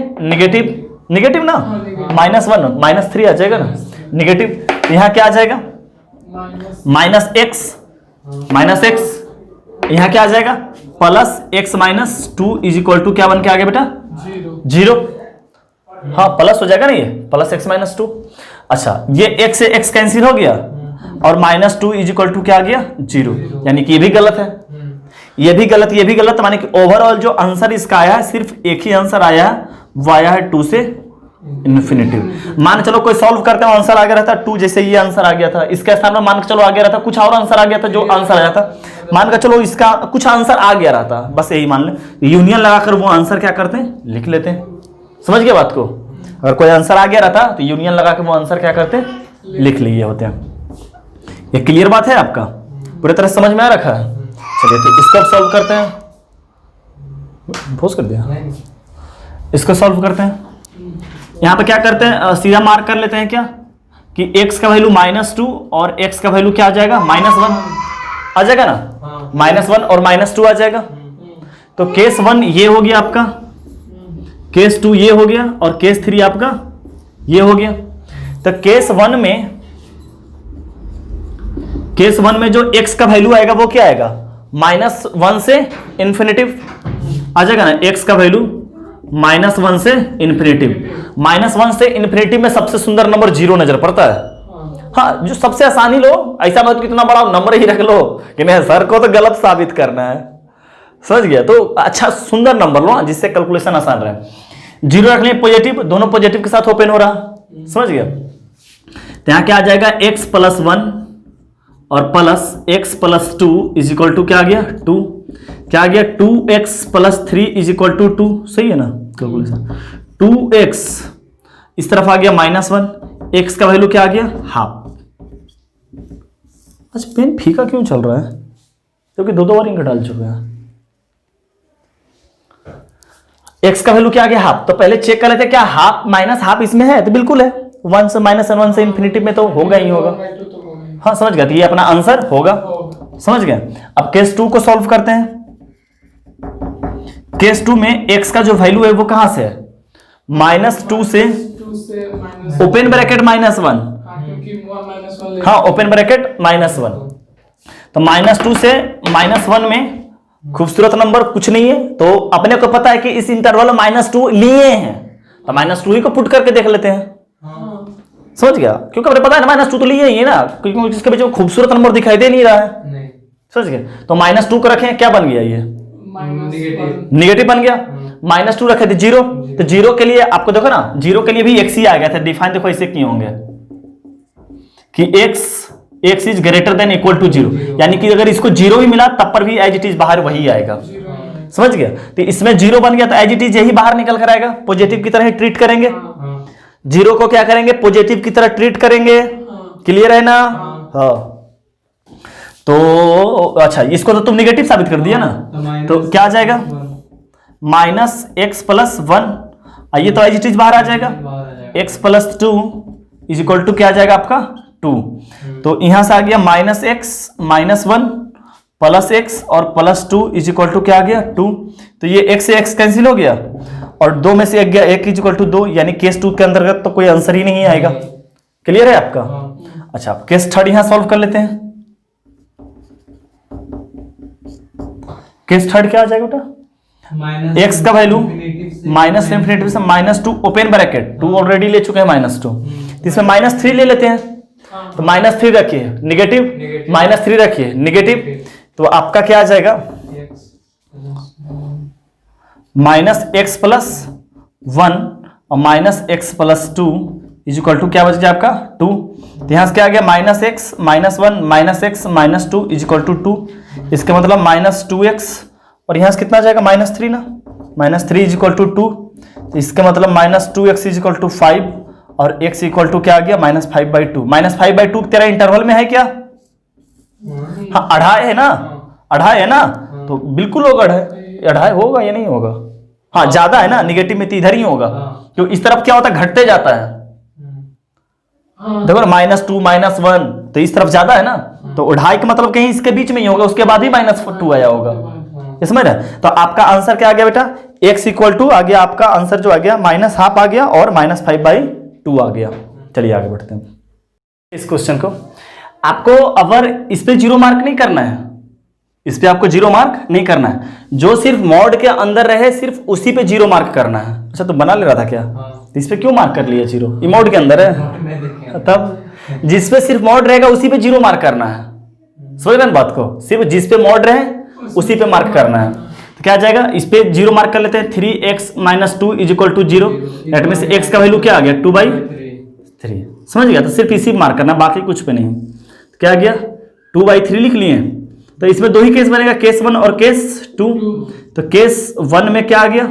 निगेटिव ना, -1 -3 आ जाएगा ना, निगेटिव। यहाँ क्या आ जाएगा, -x, यहाँ क्या आ जाएगा, +x-2 = क्या बन के आ गया बेटा, 0। हाँ प्लस हो जाएगा ना, ये +x-2। अच्छा, ये x से x कैंसिल हो गया और -2 = क्या आ गया, 0, यानी कि ये भी गलत है, ये भी गलत, ये भी गलत, माने कि ओवरऑल जो आंसर इसका आया है सिर्फ एक ही आंसर आया है, वो आया है 2 से इन्फिनिटिव। मान चलो कोई सॉल्व करते हैं, आंसर आ गया रहता 2, जैसे ये आंसर आ गया था, इसके स्थान में मान के चलो आ गया रहता कुछ और आंसर आ गया था, जो आंसर आया था, मान के चलो इसका कुछ आंसर आ गया रहता, बस यही मान ले, यूनियन लगाकर वो आंसर क्या करते हैं, लिख लेते हैं। समझ गए बात को, अगर कोई आंसर आ गया रहता तो यूनियन लगा के वो आंसर क्या करते, लिख लिए होते हैं। ये क्लियर बात है आपका, पूरी तरह समझ में आ रखा है। चलिए तो इसको सॉल्व करते हैं, पोज कर दिया, इसको सॉल्व करते हैं। यहाँ पे क्या करते हैं, सीधा मार्क कर लेते हैं क्या, कि x का वैल्यू -2 और x का वैल्यू क्या आ जाएगा, -1 आ जाएगा ना, -1 और -2 आ जाएगा। तो केस 1 ये हो गया आपका, केस 2 ये हो गया और केस 3 आपका ये हो गया। तो केस 1 में जो x का वैल्यू आएगा वो क्या आएगा, -1 से इन्फिनिटिव आ जाएगा ना, x का वैल्यू -1 से इन्फिनिटिव। -1 से इन्फिनिटिव में सबसे सुंदर नंबर 0 नजर पड़ता है। हाँ, जो सबसे आसानी लो, ऐसा मत कितना बड़ा नंबर ही रख लो कि नहीं सर को तो गलत साबित करना है, समझ गया, तो अच्छा सुंदर नंबर लो जिससे कैलकुलेशन आसान रहे। 0 रख लें पॉजिटिव, दोनों पॉजिटिव के साथ ओपन हो रहा, समझ गया। तो यहाँ क्या आ जाएगा, x+1 और +x+2 = क्या आ गया, 2, क्या आ गया, 2x+3 = 2, सही है ना कैलकुलेशन। 2x इस तरफ आ गया -1, x का वैल्यू क्या आ गया, हाफ। अच्छा पेन फीका क्यों चल रहा है, क्योंकि दो बार इंक डाल चुके हैं। x का वैल्यू क्या आ गया, हाफ। तो पहले चेक कर लेते हैं क्या हाफ माइनस हाफ इसमें है, तो बिल्कुल है, 1 से -1 से इन्फिनिटी में तो होगा ही होगा। हाँ समझ गया, तो ये अपना आंसर होगा, समझ गए। अब केस 2 को सॉल्व करते हैं। केस 2 में x का जो वैल्यू है वो कहां से है, -2 से ओपन ब्रैकेट -1, हाँ ओपन ब्रैकेट -1। तो -2 से -1 में खूबसूरत नंबर कुछ नहीं है, तो अपने को पता है कि इस इंटरवल में -2 लिए हैं, तो -2 ही को पुट करके देख लेते हैं, समझ गया, क्योंकि अपने पता है ना -2 तो लिए ही है ना, क्योंकि इसके बीच में खूबसूरत नंबर दिखाई दे नहीं रहा है, समझ गए। तो -2 को रखें, क्या बन गया, ये निगेटिव बन गया। -2 रखे थे 0, तो 0 के लिए आपको देखो ना, 0 के लिए भी x ही आ गया था, डिफाइन देखो ऐसे किए होंगे कि x is greater than equal to 0, यानी कि अगर इसको 0 भी मिला तब पर भी एज इट इज बाहर वही आएगा, समझ गया। तो इसमें 0 बन गया तो एज इट इज यही बाहर निकल कर आएगा, पॉजिटिव की तरह ही ट्रीट करेंगे, 0 को क्या करेंगे, पॉजिटिव की तरह ट्रीट करेंगे, क्लियर है ना। हाँ तो अच्छा, इसको तो तुम निगेटिव साबित कर दिया ना, तो क्या आ जाएगा, -x+1, ये तो एज इट इज बाहर आ जाएगा, x+2 = क्या आ जाएगा आपका 2, तो यहां से आ गया -x -1 +x और +2 = क्या आ गया 2, तो ये x से x कैंसिल हो गया और 2 में से 1 गया, 1 = 2, यानी केस 2 के अंतर्गत तो कोई आंसर ही नहीं आएगा, क्लियर है आपका। अच्छा केस 3 यहां सॉल्व कर लेते हैं। केस 3 क्या आ जाएगा बेटा, x का वैल्यू -∞ से -2 ओपन ब्रैकेट, 2 ऑलरेडी ले चुके हैं -2, तो इसमें -3 ले लेते हैं, तो -3 रखिए निगेटिव, -3 रखिए निगेटिव, तो आपका क्या आ जाएगा, -x+1 और -x+2 = क्या बच गया आपका 2, तो यहां से क्या आ गया, -x -1 -x -2 = 2, इसका मतलब -2x और यहां से कितना आ जाएगा, -3 ना, -3 = 2, तो इसका मतलब -2x = 5 और x = क्या आ गया, -5/2। -5/2 तेरा इंटरवल में है क्या, हाँ अढ़ाई है ना, अढ़ाई है ना, तो बिल्कुल होगा अढ़ाई होगा या नहीं होगा, हाँ ज्यादा है ना, निगेटिव में तो इधर ही होगा, तो इस तरफ क्या होता है, घटते जाता है, देखो ना -2 -1, तो इस तरफ ज्यादा है ना, तो अढ़ाई का मतलब कहीं इसके बीच में ही होगा, उसके बाद ही -2 आया होगा, समझ रहे। तो आपका आंसर क्या आ गया बेटा, x इक्वल टू आ गया, आपका आंसर जो आ गया -12 आ गया और -5/2 आ गया। चलिए आगे बढ़ते हैं। इस क्वेश्चन को आपको अगर इस पे 0 मार्क नहीं करना है, इस पे आपको 0 मार्क नहीं करना है, जो सिर्फ मॉड के अंदर रहे सिर्फ उसी पे 0 मार्क करना है। अच्छा तो बना ले रहा था क्या? तो इस पे क्यों मार्क कर लिया 0? ये मॉड के अंदर है। तब जिस पे सिर्फ मॉड रहेगा उसी पे 0 मार्क करना है। समझ रहे हैं बात को? सिर्फ जिस पे मॉड रहे उसी पे मार्क करना है। तो क्या आ जाएगा? इस पे 0 मार्क कर लेते हैं। 3x - 2 = 0। दैट मींस x का वैल्यू क्या आ गया? 2/3। समझ गया? तो सिर्फ इसी पे मार्क करना, बाकी कुछ पे नहीं। तो क्या आ गया? 2/3 लिख लिए। तो इसमें दो ही केस बनेगा, केस 1 और केस 2। तो केस 1 में क्या आ गया?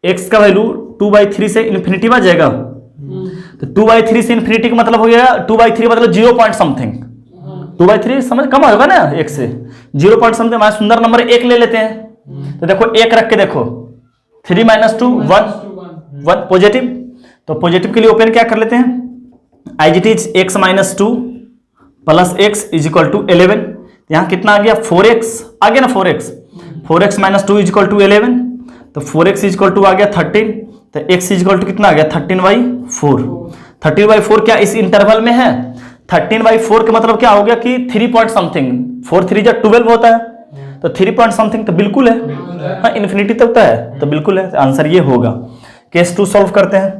x का वैल्यू 2/3 से इन्फिनिटी आ जाएगा। तो 2/3 से इन्फिनिटी का मतलब हो गया 2/3 मतलब 0 पॉइंट समथिंग। 2/3 समझ कम होगा ना, 1 से 0 पॉइंट समथिंग। हमारा सुंदर नंबर 1 ले लेते हैं। तो देखो 1 रख के देखो, 3 - 2 1 पॉजिटिव। तो पॉजिटिव के लिए ओपन क्या कर लेते हैं? As it is x - 2 + x = 11। यहां कितना आ गया? 4x आ गया ना, 4x - 2 = 11। तो 4x = आ गया 13। तो x = कितना आ गया? 13/4। 13/4 क्या इस इंटरवल में है? 13/4 का मतलब क्या हो गया कि 3 पॉइंट समथिंग। 4 3 जा 12 होता है, तो 3 पॉइंट समथिंग तो बिल्कुल है। हाँ, इन्फिनिटी तक तो है, तो बिल्कुल है। आंसर ये होगा। केस 2 सॉल्व करते हैं।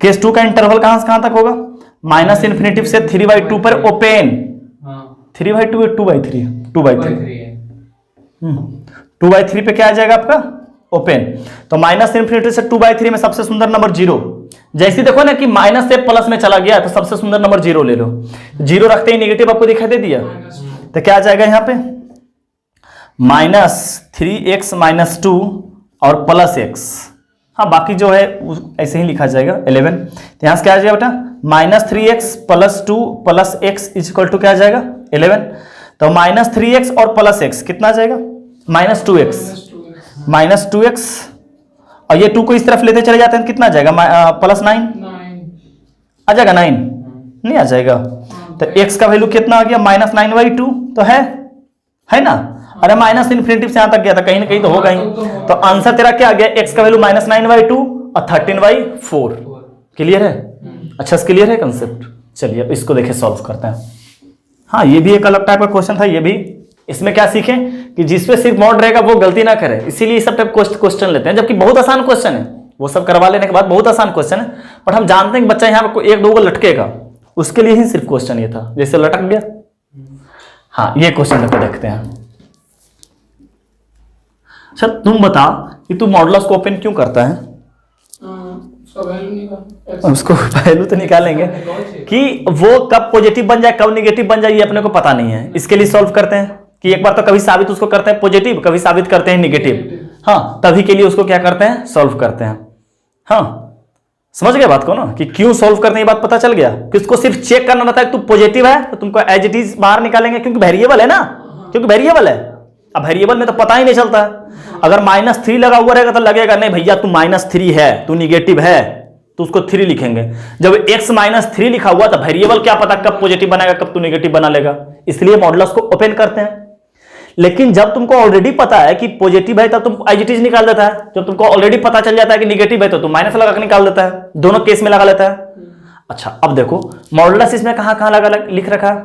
केस 2 का इंटरवल कहां से कहां तक होगा? -∞ से 3/2 पर ओपन। 3/2 है 2/3 है? 2/3 2/3 पे क्या आ जाएगा आपका? ओपन। तो -∞ से 2/3 में सबसे सुंदर नंबर 0। जैसे देखो ना कि माइनस से प्लस में चला गया, तो सबसे सुंदर नंबर 0 ले लो। 0 रखते ही नेगेटिव आपको दिखाई दे दिया। तो क्या आ जाएगा यहाँ पे? -3x - 2 और +x। हाँ, बाकी जो है ऐसे ही लिखा जाएगा 11। तो यहाँ से क्या आ जाएगा बेटा? -3x + 2 + x = क्या आ जाएगा? 11। तो -3x और +x कितना आ जाएगा? -2x। -2x और ये 2 को इस तरफ लेते चले जाते हैं, कितना आ जाएगा? +9 आ जाएगा। 9 नहीं आ जाएगा। तो x का वैल्यू कितना आ गया? -9/2 तो है ना? अरे -∞ से यहां तक गया था, कहीं ना कहीं तो होगा ही। तो आंसर तेरा क्या आ गया? x का वैल्यू -9/2 और 13/4। क्लियर है? अच्छा, क्लियर है कंसेप्ट? चलिए अब इसको देखें, सॉल्व करते हैं। हाँ, ये भी एक अलग टाइप का क्वेश्चन था। ये भी इसमें क्या सीखें कि जिसपे सिर्फ मॉड रहेगा वो गलती ना करे, इसीलिए सब टाइप क्वेश्चन लेते हैं। जबकि बहुत आसान क्वेश्चन है, वो सब करवा लेने के बाद बहुत आसान क्वेश्चन है, बट हम जानते हैं कि बच्चा यहाँ पे 1 2 को लटकेगा, उसके लिए ही सिर्फ क्वेश्चन ये था। जैसे लटक गया। हाँ, ये क्वेश्चन देखते हैं। अच्छा, तुम बता कि तू मॉडुलस को ओपन क्यों करता है? उसको वैल्यू तो निकालेंगे कि वो कब पॉजिटिव बन जाए कब नेगेटिव बन जाए, ये अपने को पता नहीं है। इसके लिए सॉल्व करते हैं कि एक बार तो कभी साबित उसको करते हैं पॉजिटिव, कभी साबित करते हैं नेगेटिव। हाँ, तभी के लिए उसको क्या करते हैं? सॉल्व करते हैं। हाँ, समझ गए बात को ना कि क्यों सॉल्व करते हैं? ये बात पता चल गया कि उसको सिर्फ चेक करना रहता है। तू पॉजिटिव है तो तुमको एज इट इज बाहर निकालेंगे, क्योंकि वेरिएबल है ना, क्योंकि वेरिएबल है। अब वेरिएबल में तो पता ही नहीं चलता है। अगर -3 लगा हुआ रहेगा तो लगेगा नहीं भैया तू -3 है, तू निगेटिव है, तो उसको 3 लिखेंगे। जब x -3 लिखा हुआ तो वेरिएबल क्या पता कब पॉजिटिव बनाएगा कब तू नेगेटिव बना लेगा, इसलिए मॉडुलस को ओपन करते हैं। लेकिन जब तुमको ऑलरेडी पता है कि पॉजिटिव है तब तुम एज इट इज निकाल देता है। जब तुमको ऑलरेडी पता चल जाता है कि नेगेटिव है तो तुम माइनस लगा के निकाल देता है, दोनों केस में लगा लेता है। अच्छा, अब देखो मॉडुलस इसमें कहां कहां लगा लिख रखा है?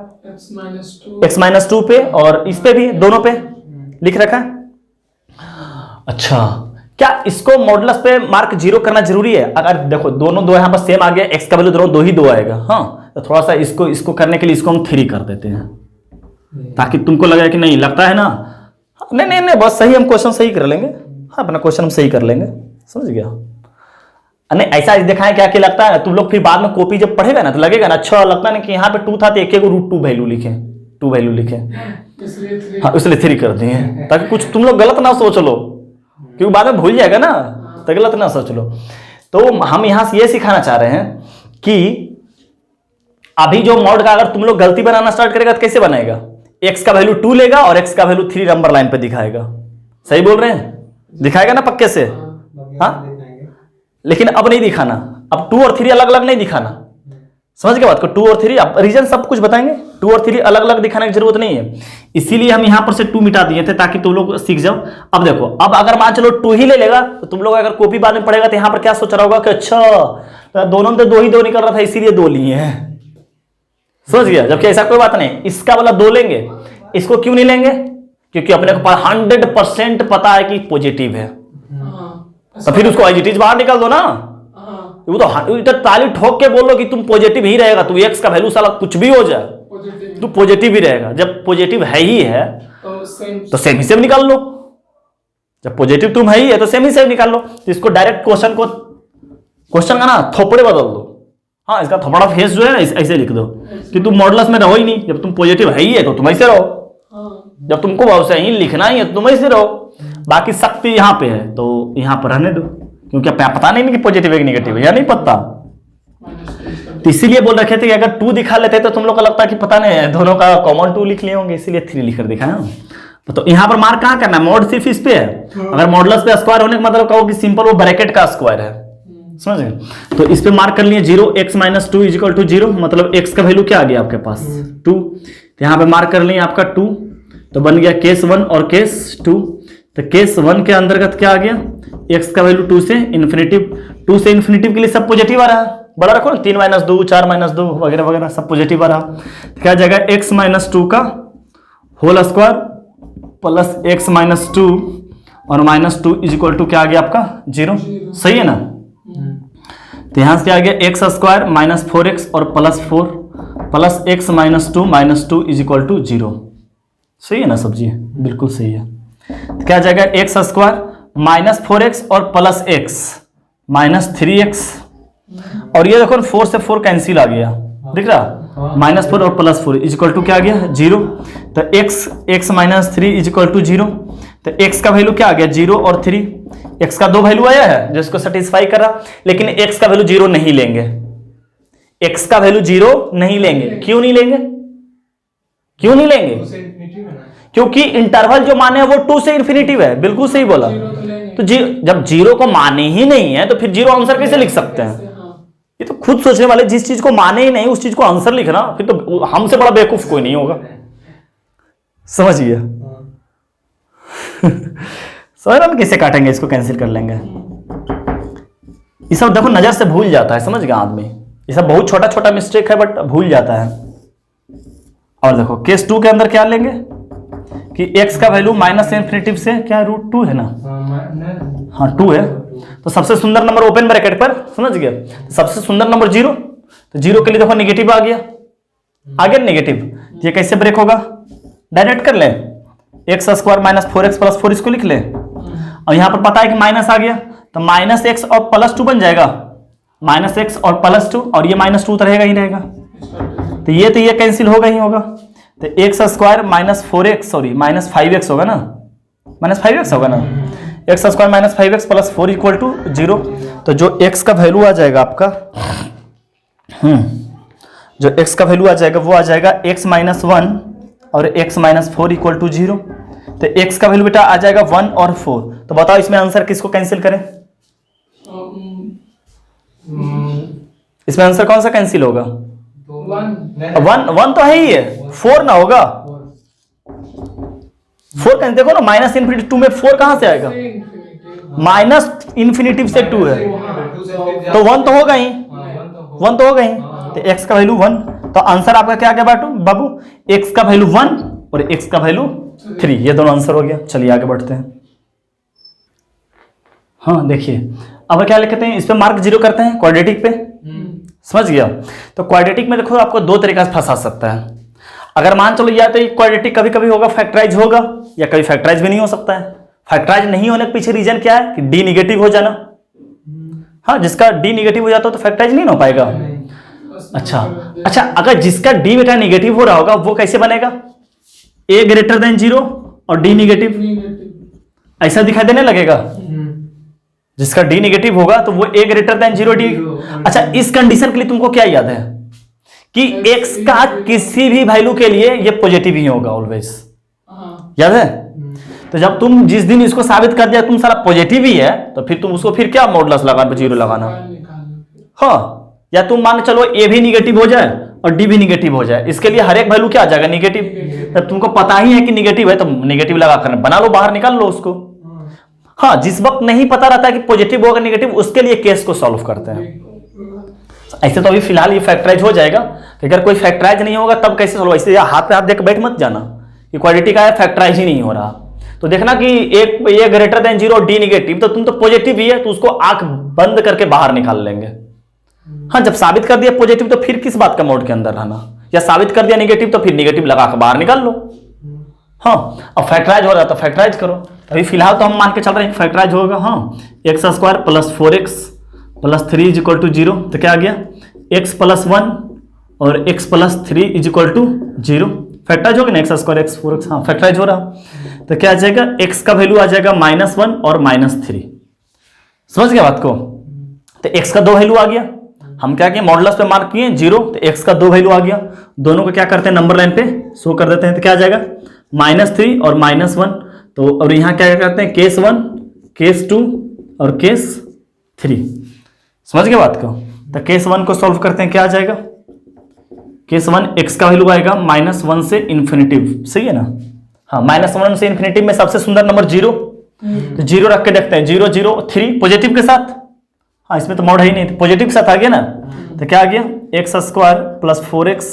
x -2 पे और इस पे भी, दोनों पे लिख रखा है। अच्छा, क्या इसको मॉडुलस पे मार्क 0 करना जरूरी है? अगर देखो दोनों 2 यहां पर सेम आ गया, x का वैल्यू दोनों 2 ही 2 आएगा। हाँ, तो थोड़ा सा इसको करने के लिए इसको हम 3 कर देते हैं, ताकि तुमको लगे कि नहीं लगता है ना। नहीं, बस सही, हम क्वेश्चन सही कर लेंगे। हाँ, अपना क्वेश्चन हम सही कर लेंगे। समझ गया? नहीं, ऐसा दिखाएं क्या कि लगता है तुम लोग फिर बाद में कॉपी जब पढ़ेगा ना तो लगेगा ना अच्छा लगता है ना कि यहाँ पे 2 था तो एक √2 वैल्यू लिखे, 2 वैल्यू लिखे। हाँ, इसलिए 3 कर दिए ताकि कुछ तुम लोग गलत ना सोच लो, क्योंकि बाद में भूल जाएगा ना, तो गलत ना सोच लो। तो हम यहां से ये सिखाना चाह रहे हैं कि अभी जो मॉड का अगर तुम लोग गलती बनाना स्टार्ट करेगा तो कैसे बनाएगा? x का वैल्यू 2 लेगा और x का वैल्यू 3 नंबर लाइन पे दिखाएगा। सही बोल रहे हैं? दिखाएगा ना पक्के से? हाँ, लेकिन अब नहीं दिखाना। अब 2 और 3 अलग अलग नहीं दिखाना। समझ गए बात को? 2 और 3 अब रीजन सब कुछ बताएंगे। 2 और 3 अलग अलग दिखाने की जरूरत नहीं है, इसीलिए हम यहां पर से 2 मिटा दिए थे ताकि तुम लोग सीख जाओ। अब देखो, अब अगर मान चलो 2 ही ले लेगा तो तुम लोग अगर कॉपी बाद में पढ़ेगा तो यहां पर क्या सोच रहा होगा कि अच्छा तो दोनों में तो 2 ही 2 निकल रहा था इसीलिए 2 लिए हैं, समझ गया। जबकि ऐसा कोई बात नहीं, इसका वाला 2 लेंगे, इसको क्यों नहीं लेंगे? क्योंकि अपने को 100% पता है कि पॉजिटिव है, तो फिर उसको एज बाहर निकाल दो ना। वो तो ताली ठोक के बोलो कि तुम पॉजिटिव ही रहेगा, तू एक्स का वैल्यू साला कुछ भी हो जाए तू पॉजिटिव ही रहेगा। जब पॉजिटिव है ही है तो सेम ही सेम निकाल लो, जब पॉजिटिव तुम है ही है तो सेम ही सेम निकाल लो। तो इसको डायरेक्ट क्वेश्चन का ना थोपड़े बदल दो। हाँ, इसका थोपड़ा फेस जो है ना ऐसे लिख दो कि तुम मॉडुलस में रहो ही नहीं, जब तुम पॉजिटिव है ही है तो तुम ऐसे रहो, जब तुमको वैसे ही लिखना ही है तो तुम ऐसे रहो। बाकी शक्ति यहाँ पे है तो यहाँ पर रहने दो, क्योंकि पता नहीं कि पॉजिटिव है कि नेगेटिव है, या नहीं पता। तो इसीलिए बोल रखे थे कि अगर 2 दिखा लेते तो तुम लोग को लगता कि पता नहीं दोनों का कॉमन 2 लिख लिए होंगे, इसीलिए 3 लिखकर दिखाया। तो यहाँ पर मार्क कहाँ करना है? मॉड सिर्फ इस पे है। अगर मॉडुलस पे स्क्वायर होने का मतलब कहो कि सिंपल वो ब्रैकेट का स्क्वायर है, समझ गए। तो इस पे मार्क कर लिए 0 x - 2 = 0, मतलब x का वैल्यू क्या आ गया आपके पास 2। तो यहाँ पे मार्क कर लिए आपका 2, तो बन गया केस 1 और केस 2। तो केस 1 के अंतर्गत क्या आ गया? x का वैल्यू 2 से इन्फिनिटिव के लिए सब पॉजिटिव आ रहा है, बड़ा रखो ना, 3 - 2 4 - 2 वगैरह वगैरह सब पॉजिटिव आ रहा। तो क्या जाएगा? x - 2 का होल स्क्वायर प्लस x - 2 और -2 = क्या आ गया आपका 0, सही है ना। तो यहां से क्या आ गया? x स्क्वायर -4x और +4 प्लस x - 2 -2 = 0, सही है ना सब्जी, बिल्कुल सही है। तो क्या जाएगा? x स्क्वायर -4x और +x -3x, और ये देखो 4 से 4 कैंसिल आ गया, दिख रहा? -4 और +4 = क्या आ गया 0। तो x - 3 = 0। तो x का वैल्यू क्या आ गया 0 और 3, x का 2 वैल्यू आया है जिसको सेटिस्फाई कर रहा, लेकिन x का वैल्यू 0 नहीं लेंगे, x का वैल्यू 0 नहीं लेंगे। क्यों नहीं लेंगे? क्यों नहीं लेंगे? क्योंकि इंटरवल जो माने है वो 2 से इन्फिनिटिव है, बिल्कुल सही बोला। तो जब 0 को माने ही नहीं है तो फिर 0 आंसर कैसे लिख सकते हैं? ये तो खुद सोचने वाले, जिस चीज को माने ही नहीं उस चीज को आंसर लिखना, फिर तो हमसे बड़ा बेवकूफ कोई नहीं होगा, समझिए। समझ रहे कैसे काटेंगे इसको, कैंसिल कर लेंगे। ये सब देखो नजर से भूल जाता है, समझ गया आदमी, ये सब बहुत छोटा छोटा मिस्टेक है बट भूल जाता है। और देखो केस 2 के अंदर क्या लेंगे कि x का वैल्यू -∞ से क्या √2 है ना, हाँ 2 है। तो सबसे सुंदर नंबर ओपन ब्रैकेट पर, समझ गया। सबसे सुंदर नंबर 0, तो 0 के लिए देखो नेगेटिव आ गया, नेगेटिव। ये कैसे ब्रेक होगा? डायरेक्ट कर ले, x स्क्वायर -4x +4 इसको लिख ले, और यहां पर पता है कि माइनस आ गया तो -x और +2 बन जाएगा, -x और +2, और ये -2 तो रहेगा ही रहेगा। तो ये कैंसिल होगा ही होगा। तो x स्क्वायर -4x -5x होगा ना, -5x होगा ना, x स्क्वायर -5x +4 = 0। तो जो x का वैल्यू आ जाएगा आपका, जो x का वैल्यू आ जाएगा वो आ जाएगा x - 1 और x - 4 = 0। तो x का वैल्यू बेटा आ जाएगा 1 और 4। तो बताओ इसमें आंसर किसको कैंसिल करें? इसमें आंसर कौन सा कैंसिल होगा? 1 तो है ही है, 4 ना होगा। 4 कैंसिल, देखो ना -∞2 में 4 कहां से आएगा? -∞ से 2 है तो 1 तो होगा ही, 1 तो होगा ही। तो x का वैल्यू 1, तो आंसर आपका क्या आ गया बाबू? x का वैल्यू 1 और x का वैल्यू 3, ये दोनों आंसर हो गया। चलिए आगे बढ़ते हैं। हाँ देखिए, अब क्या लिखते हैं, इस पे मार्क 0 करते हैं क्वाड्रेटिक पे, समझ गया। तो क्वाड्रेटिक में देखो आपको 2 तरीका से फंसा सकता है। अगर मान चलो या तो क्वाड्रेटिक कभी कभी होगा फैक्टराइज होगा, या कभी फैक्टराइज भी नहीं हो सकता है। फैक्टराइज नहीं होने के पीछे रीजन क्या है कि d निगेटिव हो जाना। हाँ, जिसका d निगेटिव हो जाता है तो फैक्टराइज नहीं हो पाएगा। अच्छा, अगर जिसका d बेटा निगेटिव हो रहा होगा वो कैसे बनेगा? a > 0 और d निगेटिव, ऐसा दिखाई देने लगेगा। जिसका d निगेटिव होगा तो वो a > 0 d। अच्छा, इस कंडीशन के लिए तुमको क्या याद है कि x का किसी भी वैल्यू के लिए ये पॉजिटिव ही होगा ऑलवेज, याद है? तो जब तुम जिस दिन इसको साबित कर दिया तुम सारा पॉजिटिव ही है, तो फिर तुम उसको फिर क्या मॉडुलस लगाना, 0 लगाना। हाँ, या तुम मान चलो a भी निगेटिव हो जाए और डी भी निगेटिव हो जाए। इसके लिए हर एक वैल्यू क्या आ जाएगा, निगेटिव। तब तुमको पता ही है कि निगेटिव है तो निगेटिव लगा कर बना लो, बाहर निकाल लो उसको। हाँ, जिस वक्त नहीं पता रहता है कि पॉजिटिव होगा निगेटिव, उसके लिए केस को सॉल्व करते हैं। ऐसे तो अभी फिलहाल ये फैक्टराइज हो जाएगा, कि अगर कोई फैक्टराइज नहीं होगा तब कैसे सॉल्व। ऐसे हाथ पे हाथ देकर बैठ मत जाना कि क्वाड्रेटिक का है फैक्टराइज ही नहीं हो रहा, तो देखना कि एक a greater than zero D negative, तो तुम तो पॉजिटिव ही है तो उसको आंख बंद करके बाहर निकाल लेंगे। हाँ, जब साबित कर दिया पॉजिटिव तो फिर किस बात का मोड के अंदर रहना, या साबित कर दिया नेगेटिव तो फिर नेगेटिव लगा के बाहर निकाल लो। हाँ, अब फैक्टराइज हो रहा है तो फैक्टराइज करो। अभी फिलहाल तो हम मान के चल रहे हैं फैक्टराइज होगा। हाँ, x square plus 4x plus 3 is equal to 0, तो क्या आ गया x प्लस 1 और x plus 3 is equal to 0। Factorise होगा ना, एक्स स्क्वायर एक्स 4x, हाँ फैक्टराइज हो रहा। तो क्या आ जाएगा, x का वैल्यू आ जाएगा -1 और -3। समझ गया बात को। तो x का 2 वैल्यू आ गया, हम क्या किए मॉडुलस पे मार्क किए 0, तो x का 2 वैल्यू आ गया। दोनों को क्या करते हैं नंबर लाइन पे शो कर देते हैं, तो क्या आ जाएगा -3 और -1। तो और यहाँ क्या करते हैं केस 1 केस 2 और केस 3। समझ गए बात को। तो केस 1 को सॉल्व करते हैं, क्या आ जाएगा केस 1 x का वैल्यू आएगा -1 से इन्फिनिटिव, सही है ना। हाँ, -1 से इन्फिनिटिव में सबसे सुंदर नंबर 0, तो 0 रख के देखते हैं। 0 0 3 पॉजिटिव के साथ, हाँ इसमें तो मॉड है ही नहीं, तो पॉजिटिव के साथ आ गया ना। तो क्या आ गया x square plus 4x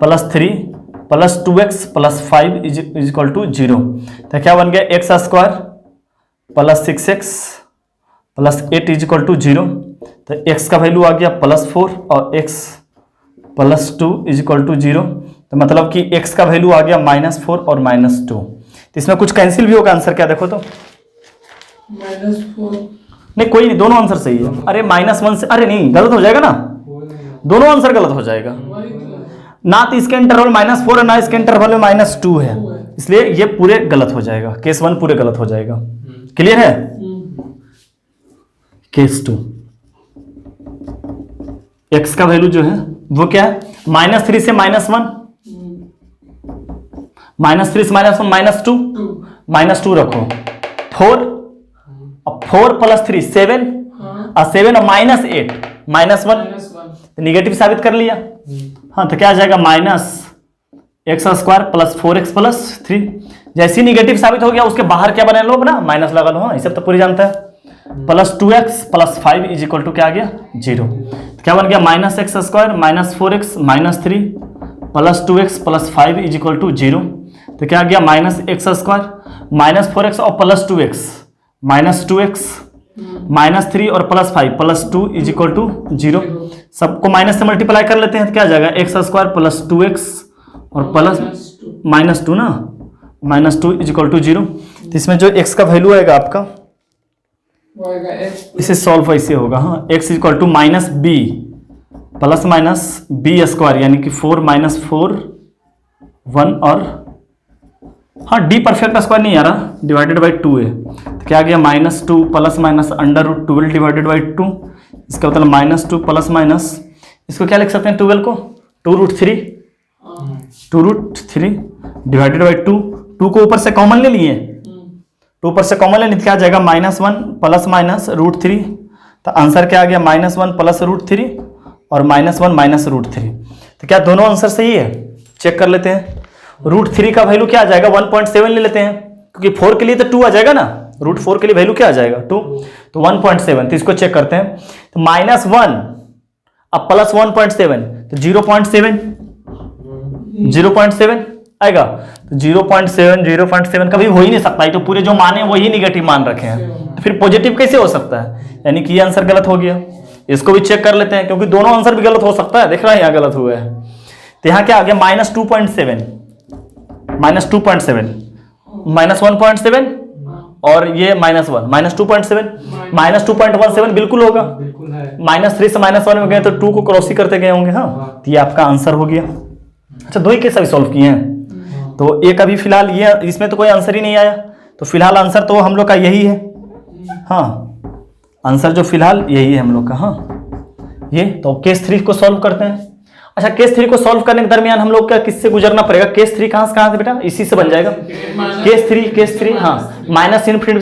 plus 3 plus 2x plus 5 is equal to 0। तो क्या बन गया x square plus 6x plus 8 is equal to 0। तो x का वैल्यू आ गया +4 और x plus 2 is equal to 0। तो मतलब कि x का वैल्यू आ गया -4 और -2। तो इसमें कुछ कैंसिल भी होगा, आंसर क्या देखो तो -4 नहीं, कोई नहीं, दोनों आंसर सही है। अरे -1 से, अरे नहीं गलत हो जाएगा ना, दोनों आंसर गलत हो जाएगा ना। तो इसके इंटरवल -4 है ना इसके इंटरवल में -2 है, इसलिए ये पूरे गलत हो जाएगा। केस 1 पूरे गलत हो जाएगा। क्लियर है। केस 2 x का वैल्यू जो है वो क्या है -3 से -1, -3 से -1 -2 रखो 4, अब 4 प्लस 3 7 और 7 और -8 -1, तो निगेटिव साबित कर लिया। हाँ, तो क्या आ जाएगा -x square plus 4x plus 3। जैसे ही निगेटिव साबित हो गया उसके बाहर क्या बना लो ना, माइनस लगा लो। हाँ, ये सब तो पूरी जानता है। Plus 2x plus 5 is equal to क्या आ गया 0। तो क्या बन गया -x square -4x -3 plus 2x plus 5 is equal to 0। तो क्या आ गया -x स्क्वायर -4x और प्लस 2x -3 और plus 5 plus 2 is equal to 0। सबको माइनस से मल्टीप्लाई कर लेते हैं, तो क्या आ जाएगा x स्क्वायर प्लस 2x और प्लस -2 ना -2 इज इक्वल टू 0। तो इसमें जो x का वैल्यू आएगा आपका, इसे सॉल्व ऐसे होगा। हाँ, x equal to -b plus minus b square, यानी कि 4 - 4 1 और हाँ d परफेक्ट स्क्वायर नहीं आ रहा, डिवाइडेड बाई 2 है। तो क्या आ गया -2 प्लस माइनस √12 डिवाइडेड बाई 2। इसका मतलब -2 प्लस माइनस, इसको क्या लिख सकते हैं 12 को 2√3 डिवाइडेड बाई 2 को ऊपर से कॉमन ले लिए, 2 ऊपर से कॉमन लेने क्या आ जाएगा -1 प्लस माइनस √3। तो आंसर क्या आ गया -1 प्लस √3 और -1 √3। तो क्या दोनों आंसर सही है, चेक कर लेते हैं। √3 का वैल्यू क्या आ जाएगा 1.7 ले लेते हैं, क्योंकि 4 के लिए तो 2 आ जाएगा ना, √4 के लिए वैल्यू क्या आ जाएगा 2, तो 1.7। तो इसको चेक करते हैं। तो -1 अब प्लस 1.7 तो 0.7 आएगा। तो 0.7 कभी हो ही नहीं सकता, तो पूरे जो माने वही निगेटिव मान रखे हैं, तो फिर पॉजिटिव कैसे हो सकता है, यानी कि ये आंसर गलत हो गया। इसको भी चेक कर लेते हैं, क्योंकि दोनों आंसर भी गलत हो सकता है। देख रहा है यहाँ गलत हुआ है, तो यहाँ क्या आ गया -2.7 -1.7 और ये -1 -2.7 -2.17 बिल्कुल होगा। -3 से -1 में गए तो 2 को क्रॉस ही करते गए होंगे। हाँ, तो ये आपका आंसर हो गया। अच्छा, दो ही केस अभी सॉल्व किए हैं, तो एक अभी फिलहाल ये, इसमें तो कोई आंसर ही नहीं आया, तो फिलहाल आंसर तो हम लोग का यही है। हाँ, आंसर जो फिलहाल यही है हम लोग का। हाँ, ये तो केस 3 को सॉल्व करते हैं। अच्छा, केस 3 को सॉल्व करने के दरमियान हम लोग क्या किससे गुजरना पड़ेगा, केस 3 कहाँ से बेटा, इसी से बन जाएगा केस 3। हाँ, -∞ से -3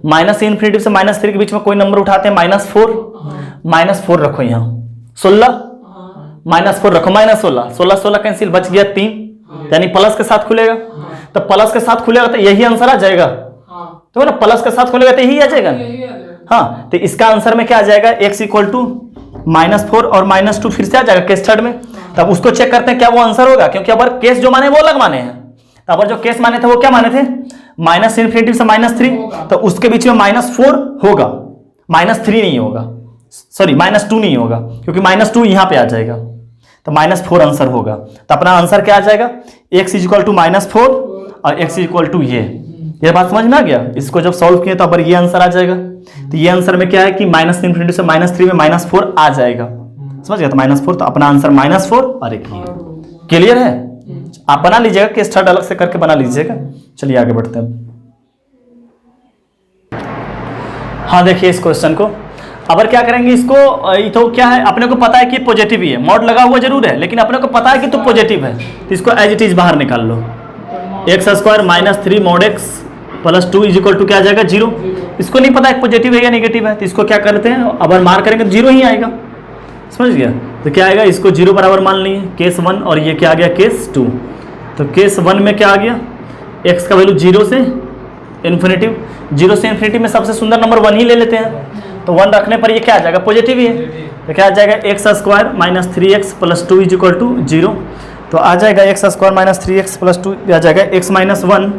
-∞ से -3 के बीच में कोई नंबर उठाते हैं -4 रखो यहाँ 16 -4 रखो, -16, 16 16 कैंसिल, बच गया 3, यानी प्लस के साथ खुलेगा। तो प्लस के साथ खुलेगा तो यही आंसर आ जाएगा। तो ना प्लस के साथ खुलेगा तो यही आ जाएगा। हाँ, तो इसका आंसर में क्या आ जाएगा, x इक्वल टू -4 और -2 फिर से आ जाएगा केस थर्ड में। तब उसको चेक करते हैं क्या वो आंसर होगा, क्योंकि अब केस जो माने वो अलग माने हैं। अब जो केस माने थे वो क्या माने थे, -∞ से -3, तो उसके बीच में -4 होगा, -3 नहीं होगा, सॉरी -2 नहीं होगा, क्योंकि -2 यहां पे आ जाएगा, तो -4 आंसर होगा। तो अपना आंसर क्या आ जाएगा, x इक्वल टू -4 और x इक्वल टू ये बात समझ में आ गया। इसको जब सॉल्व किए तो अब ये आंसर आ जाएगा। तो ये आंसर में क्या है कि -∞ से -3 में -4 आ जाएगा, समझ गया। तो -4, तो अपना आंसर -4 और एक ये। क्लियर है, आप बना लीजिएगा, केस थर्ड अलग से करके बना लीजिएगा। चलिए आगे बढ़ते हैं। हाँ देखिए इस क्वेश्चन को, अब क्या करेंगे इसको, तो क्या है, अपने को पता है कि पॉजिटिव ही है, मॉड लगा हुआ जरूर है, लेकिन अपने को पता है कि तो पॉजिटिव है, तो इसको एज इट इज बाहर निकाल लो। x² - 3 mod x + 2 is equal to क्या आ जाएगा, 0। इसको नहीं पता है पॉजिटिव है या नेगेटिव है, तो इसको क्या करते हैं, अब मार करेंगे तो 0 ही आएगा, समझ गया। तो क्या आएगा, इसको 0 बराबर मान लिए, केस 1, और ये क्या आ गया, केस 2। तो केस 1 में क्या आ गया, x का वैल्यू 0 से इन्फिनिटी, 0 से इन्फिनिटी में सबसे सुंदर नंबर 1 ही ले लेते हैं, तो 1 रखने पर ये क्या आ जाएगा, पॉजिटिव ही है। तो क्या आ जाएगा, x² - 3x + 2 is equal to 0। तो आ जाएगा x² - 3x + 2 आ जाएगा x - 1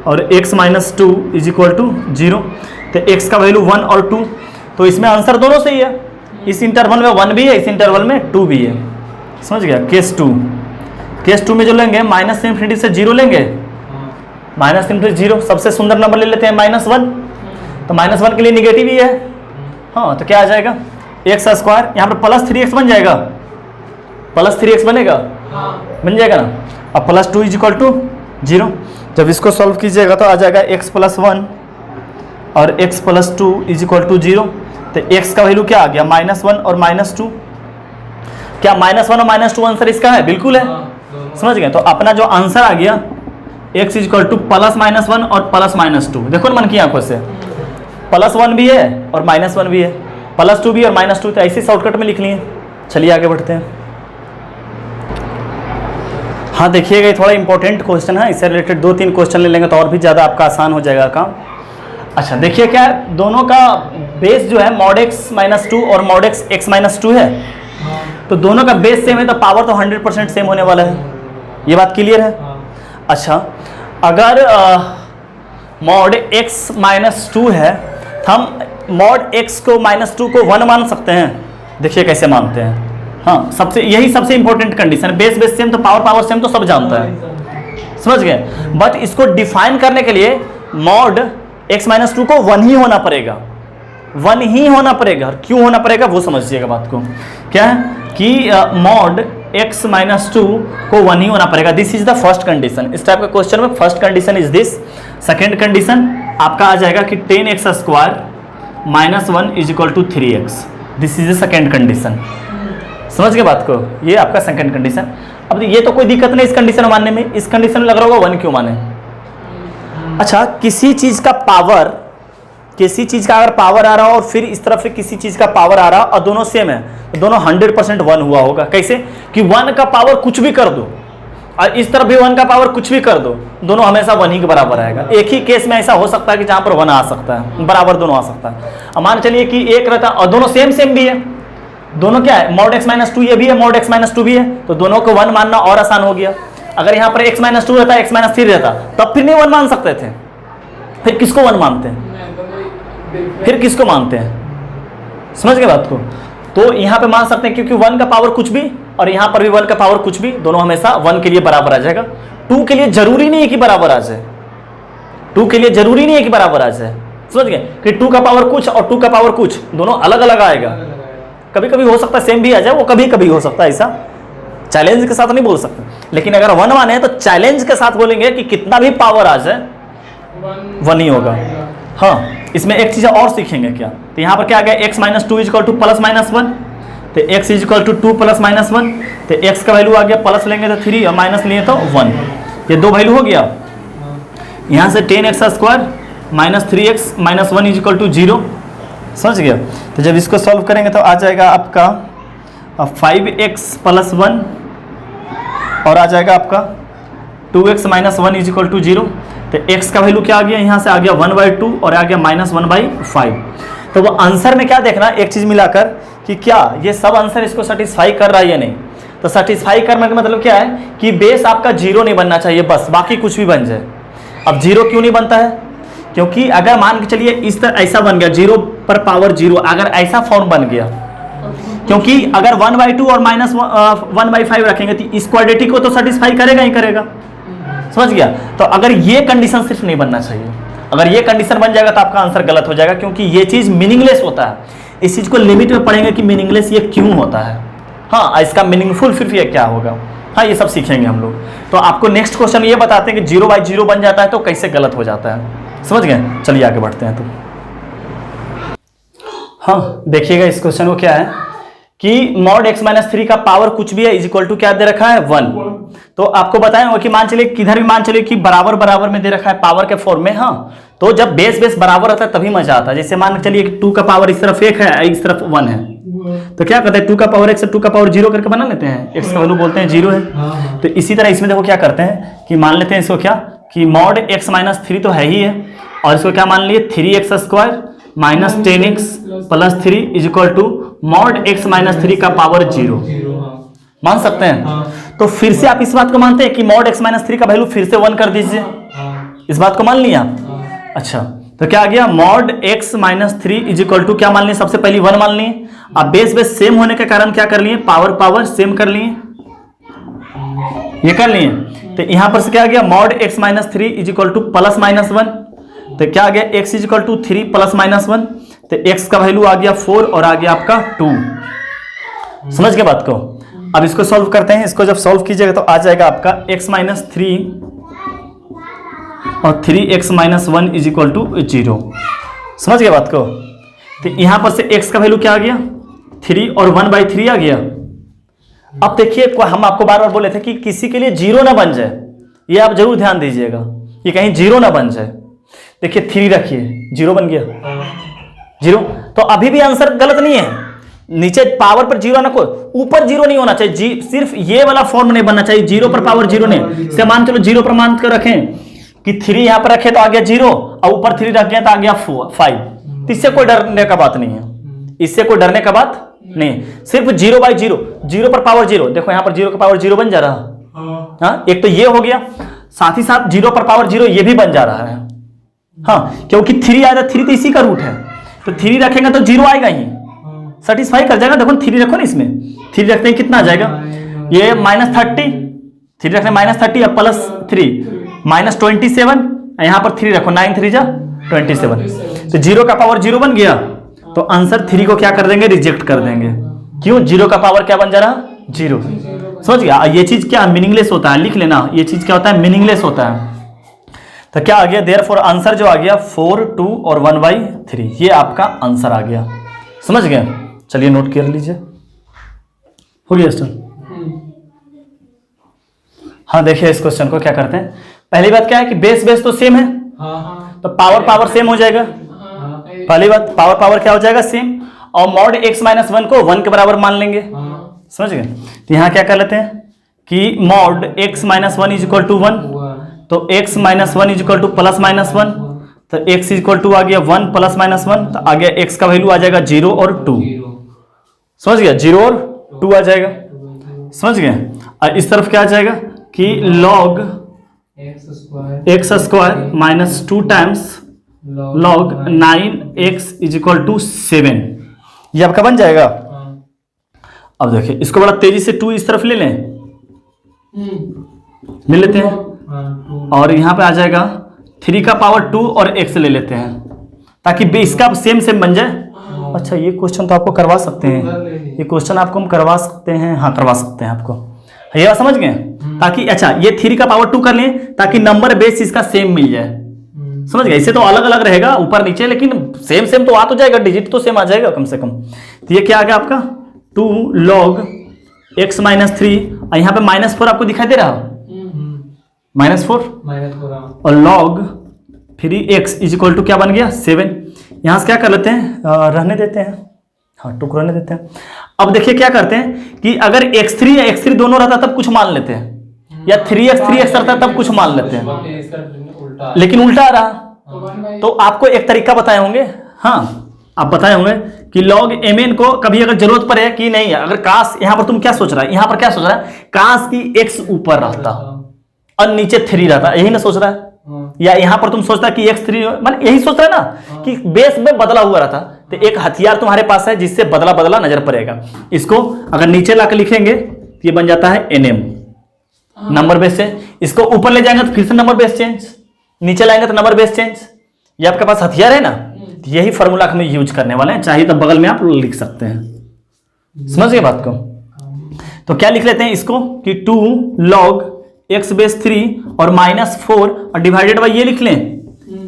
और x - 2 इज इक्वल टू 0। तो x का वैल्यू 1 और 2, तो इसमें आंसर दोनों सही है। इस इंटरवल में 1 भी है, इस इंटरवल में 2 भी है, समझ गया। केस 2 में जो लेंगे -∞ से 0 लेंगे, -∞ 0, सबसे सुंदर नंबर ले लेते हैं -1, तो -1 के लिए निगेटिव ही है। हाँ, तो क्या आ जाएगा, x² यहाँ पर +3x बन जाएगा, +3x बनेगा, बन जाएगा ना। अब +2 इज इक्वल टू 0, जब इसको सॉल्व कीजिएगा तो आ जाएगा x + 1 और x + 2 इज इक्वल टू 0। तो x का वैल्यू क्या आ गया, -1 और -2। क्या -1 और -2 आंसर इसका है, बिल्कुल है, समझ गए। तो अपना जो आंसर आ गया x इक्वल टू +-1 और +-2, देखो ना मन की आंखों से, +1 भी है और -1 भी है, +2 भी और -2, तो ऐसे शॉर्टकट में लिख लिए। चलिए आगे बढ़ते हैं। हाँ देखिएगा, ये थोड़ा इंपॉर्टेंट क्वेश्चन है, इससे रिलेटेड 2-3 क्वेश्चन ले लेंगे तो और भी ज़्यादा आपका आसान हो जाएगा काम। अच्छा देखिए, क्या है, दोनों का बेस जो है mod x - 2 और mod x - 2 है, तो दोनों का बेस सेम है, तो पावर तो 100% सेम होने वाला है, ये बात क्लियर है। अच्छा, अगर mod x - 2 है, तो हम mod x को -2 को 1 मान सकते हैं। देखिए कैसे मानते हैं। हाँ, यही सबसे इंपॉर्टेंट कंडीशन है, बेस सेम तो पावर सेम तो सब जानता है, समझ गए। बट इसको डिफाइन करने के लिए mod x - 2 को 1 ही होना पड़ेगा, 1 ही होना पड़ेगा। क्यों होना पड़ेगा वो समझिएगा बात को, क्या है कि mod x - 2 को 1 ही होना पड़ेगा। This is the first condition. इस टाइप के क्वेश्चन में first condition is this. Second condition आपका आ जाएगा कि 10x² - 1 is equal to 3x। This is the second condition, समझ गए बात को, ये आपका सेकंड कंडीशन। अब ये तो कोई दिक्कत नहीं इस कंडीशन मानने में, इस कंडीशन में लग रहा होगा 1 क्यों माने। अच्छा, किसी चीज का अगर पावर आ रहा हो और फिर इस तरफ से किसी चीज का पावर आ रहा हो और दोनों सेम है, तो दोनों 100% 1 हुआ होगा। कैसे कि 1 का पावर कुछ भी कर दो और इस तरफ भी 1 का पावर कुछ भी कर दो, दोनों हमेशा 1 ही के बराबर आएगा। एक ही केस में ऐसा हो सकता है कि जहां पर 1 आ सकता है, बराबर दोनों आ सकता है। अब मान चलिए कि एक रहता और दोनों सेम भी है, दोनों क्या है, mod x - 2 ये भी है, mod x - 2 भी है, तो दोनों को 1 मानना और आसान हो गया। अगर यहाँ पर x - 2 रहता, x - 3 रहता, तब फिर नहीं 1 मान सकते थे। फिर किसको 1 मानते हैं, फिर किसको मानते हैं, समझ गए बात को। तो यहाँ पे मान सकते हैं क्योंकि 1 का पावर कुछ भी और यहाँ पर भी 1 का पावर कुछ भी, दोनों हमेशा 1 के लिए बराबर आ जाएगा। 2 के लिए जरूरी नहीं है कि बराबर आ जाए, 2 के लिए जरूरी नहीं है कि बराबर आ जाए, समझ गए कि 2 का पावर कुछ और 2 का पावर कुछ, दोनों अलग अलग आएगा। कभी कभी हो सकता है सेम भी आ जाए, वो कभी कभी हो सकता है, ऐसा चैलेंज के साथ नहीं बोल सकते। लेकिन अगर 1 माने तो चैलेंज के साथ बोलेंगे कि कितना भी पावर आ जाए 1 ही होगा। हाँ, इसमें एक चीज और सीखेंगे क्या, तो यहाँ पर क्या आ गया, x - 2 इक्वल टू +-1, तो x इक्वल टू 2 + -1, तो x का वैल्यू आ गया, प्लस लेंगे तो 3 और माइनस लिए तो 1, ये 2 वैल्यू हो गया। यहाँ से 10x² - 3x - 1 इक्वल टू 0, समझ गया। तो जब इसको सॉल्व करेंगे तो आ जाएगा आपका अब 5x + 1 और आ जाएगा आपका 2x - 1 = 0। तो x का वैल्यू क्या आ गया, यहाँ से आ गया 1/2 और आ गया -1/5। तो वो आंसर में क्या देखना, एक चीज मिलाकर कि क्या ये सब आंसर इसको सेटिस्फाई कर रहा है या नहीं। तो सेटिस्फाई करने का मतलब क्या है कि बेस आपका 0 नहीं बनना चाहिए, बस बाकी कुछ भी बन जाए। अब 0 क्यों नहीं बनता है, क्योंकि अगर मान के चलिए इस तरह ऐसा बन गया 0 पर पावर 0, अगर ऐसा फॉर्म बन गया, क्योंकि अगर 1/2 और -1/5 रखेंगे तो इस क्वाड्रेटिक को तो सेटिस्फाई करेगा ही करेगा, समझ गया। तो अगर ये कंडीशन सिर्फ नहीं बनना चाहिए, अगर ये कंडीशन बन जाएगा तो आपका आंसर गलत हो जाएगा, क्योंकि ये चीज मीनिंगलेस होता है। इस चीज को लिमिट में पढ़ेंगे कि मीनिंगलेस ये क्यों होता है, हाँ इसका मीनिंगफुल फिर ये क्या होगा, हाँ ये सब सीखेंगे हम लोग। तो आपको नेक्स्ट क्वेश्चन ये बताते हैं कि 0/0 बन जाता है तो कैसे गलत हो जाता है, समझ गए। चलिए आगे बढ़ते हैं। तो हाँ देखिएगा इस क्वेश्चन को क्या है कि mod x - 3 का पावर कुछ भी है इक्वल टू क्या दे रखा है 1। तो आपको बताया कि मान चलिए किधर भी मान चलिए कि बराबर बराबर में दे रखा है पावर के फॉर्म में, हाँ तो जब बेस बेस बराबर रहता है तभी मजा आता है। जैसे मान चलिए 2 का पावर इस तरफ 1 है, इस तरफ 1 है, तो क्या करते हैं 2 का पावर 1 से 2 का पावर 0 करके बना लेते हैं, x का वैल्यू बोलते हैं 0 है। तो इसी तरह इसमें देखो क्या करते हैं कि मान लेते हैं इसको क्या कि mod x - 3 तो है ही है, और इसको क्या मान लिए 3x² - 10x + 3 = mod x - 3 का पावर 0 मान सकते हैं। तो फिर से आप इस बात को मानते हैं कि mod x - 3 का वैल्यू फिर से 1 कर दीजिए, इस बात को मान लिया आप। अच्छा तो क्या आ गया mod x - 3 = क्या मान लिए, सबसे पहले 1 मान लिए। अब बेस बेस सेम होने के कारण क्या कर लिए, पावर पावर सेम कर लिए, ये कर लिए। तो यहां पर से क्या आ गया mod x - 3 = +-1। तो क्या आ गया x = 3 + -1, तो x का वैल्यू आ गया 4 और आ गया आपका 2। समझ के बात को। अब इसको सॉल्व करते हैं, इसको जब सॉल्व कीजिएगा तो आ जाएगा आपका x - 3 और 3x - 1 = 0। समझ गए बात को। तो यहां पर से x का वैल्यू क्या आ गया 3 और 1/3 आ गया। अब देखिए हम आपको बार बार बोले थे कि किसी के लिए 0 ना बन जाए, ये आप जरूर ध्यान दीजिएगा, ये कहीं 0 ना बन जाए। देखिए 3 रखिए 0 बन गया 0, तो अभी भी आंसर गलत नहीं है। नीचे पावर पर 0 ना, कोई ऊपर 0 नहीं होना चाहिए, सिर्फ ये वाला फॉर्म नहीं बनना चाहिए 0 पर पावर 0 नहीं। इसे मान चलो 0 पर मान कर रखें कि 3 यहां पर रखे तो आ गया 0 और ऊपर 3 रखे तो आ गया 5। इससे कोई डरने का बात नहीं है, इससे कोई डरने का बात नहीं, सिर्फ 0/0, 0 पर पावर 0। देखो यहां पर 0 का पावर 0 बन जा रहा, हाँ एक तो ये हो गया, साथ ही साथ 0 पर पावर 0 ये भी बन जा रहा है, हाँ क्योंकि 3 आया था, 3 तो इसी का रूट है, तो 3 रखेंगे तो 0 आएगा ही, सेटिस्फाई कर जाएगा। देखो 3 रखो ना, इसमें 3 रखते हैं कितना आ जाएगा, ये -30, 3 रखने -30 और +3 -27, यहां पर 3 रखो 9 3 जा 27, तो 0 का पावर 0 बन गया। तो आंसर 3 को क्या कर देंगे, रिजेक्ट कर देंगे। क्यों, 0 का पावर क्या बन जा रहा 0। समझ गया। ये चीज क्या मीनिंगलेस होता है, लिख लेना, ये चीज क्या होता है, मीनिंगलेस होता है। तो क्या आ गया, देयरफॉर आंसर जो आ गया 4, 2 और 1/3, ये आपका आंसर आ गया। समझ गए। चलिए नोट कर लीजिए, हो गया स्टार्ट। हाँ देखिए इस क्वेश्चन को क्या करते हैं, पहली बात क्या है कि बेस बेस तो सेम है, तो पावर पावर सेम हो जाएगा। पहली बात पावर पावर क्या हो जाएगा, सेम, और mod x - 1 को 1 के बराबर मान लेंगे। समझ गए। तो यहां क्या कर लेते हैं कि mod x - 1 = 1, तो x - 1 = +-1, तो x = आ गया 1 +-1, तो आ गया x का वैल्यू आ जाएगा 0 और 2। समझ गया, 0 और 2 आ जाएगा। समझ गए। और इस तरफ क्या आ जाएगा कि log x² - 2 times log 9x = 7, ये आपका बन जाएगा। अब देखिए इसको बड़ा तेजी से 2 इस तरफ ले लें, ले लेते हैं, और यहां पे आ जाएगा 3 का पावर 2 और x ले लेते हैं, ताकि इसका सेम सेम बन जाए। अच्छा ये क्वेश्चन तो आपको करवा सकते हैं, ये क्वेश्चन आपको हम करवा सकते हैं, हाँ करवा सकते हैं आपको, ये बात समझ गए। ताकि अच्छा ये 3 का पावर 2 कर लें ताकि नंबर बेस इसका सेम मिल जाए। समझ गए। इसे तो अलग अलग रहेगा ऊपर नीचे, लेकिन सेम सेम तो आ तो जाएगा, डिजिट तो सेम आ जाएगा कम से कम। तो ये क्या आ गया आपका 2 log x - 3, और यहाँ पे -4 आपको दिखाई दे रहा, -4 और log 3x = क्या बन गया 7। यहां से क्या कर लेते हैं, रहने देते हैं, हाँ टुक रहने देते हैं। अब देखिए क्या करते हैं कि अगर x3 या x3 दोनों रहता तब कुछ मान लेते हैं, या 3x 3x रहता तब कुछ मान लेते हैं, लेकिन उल्टा आ रहा। तो आपको एक तरीका बताए होंगे, हाँ आप बताए होंगे कि log mn को कभी अगर जरूरत पड़े कि नहीं है, अगर काश यहां पर तुम क्या सोच रहा है, यहां पर क्या सोच रहा है, काश की x ऊपर रहता और नीचे 3 रहता, यही ना सोच रहा है। या यहां पर तुम सोचता कि x3 मान यही सोच रहा है ना कि बेस में बदला हुआ रहता, तो एक हथियार तुम्हारे पास है जिससे बदला बदला नजर पड़ेगा। इसको अगर नीचे लाकर लिखेंगे तो ये बन जाता है nm नंबर बेस चेंज, इसको ऊपर ले जाएंगे तो फिर से नंबर बेस चेंज, नीचे लाएंगे तो नंबर बेस चेंज। ये आपके पास हथियार है ना, तो यही फॉर्मूला हम यूज करने वाले हैं, चाहिए तो बगल में आप लिख सकते हैं। समझ गए बात को? तो क्या लिख लेते हैं इसको कि 2 log x बेस 3 और -4 और डिवाइडेड बाई ये लिख लें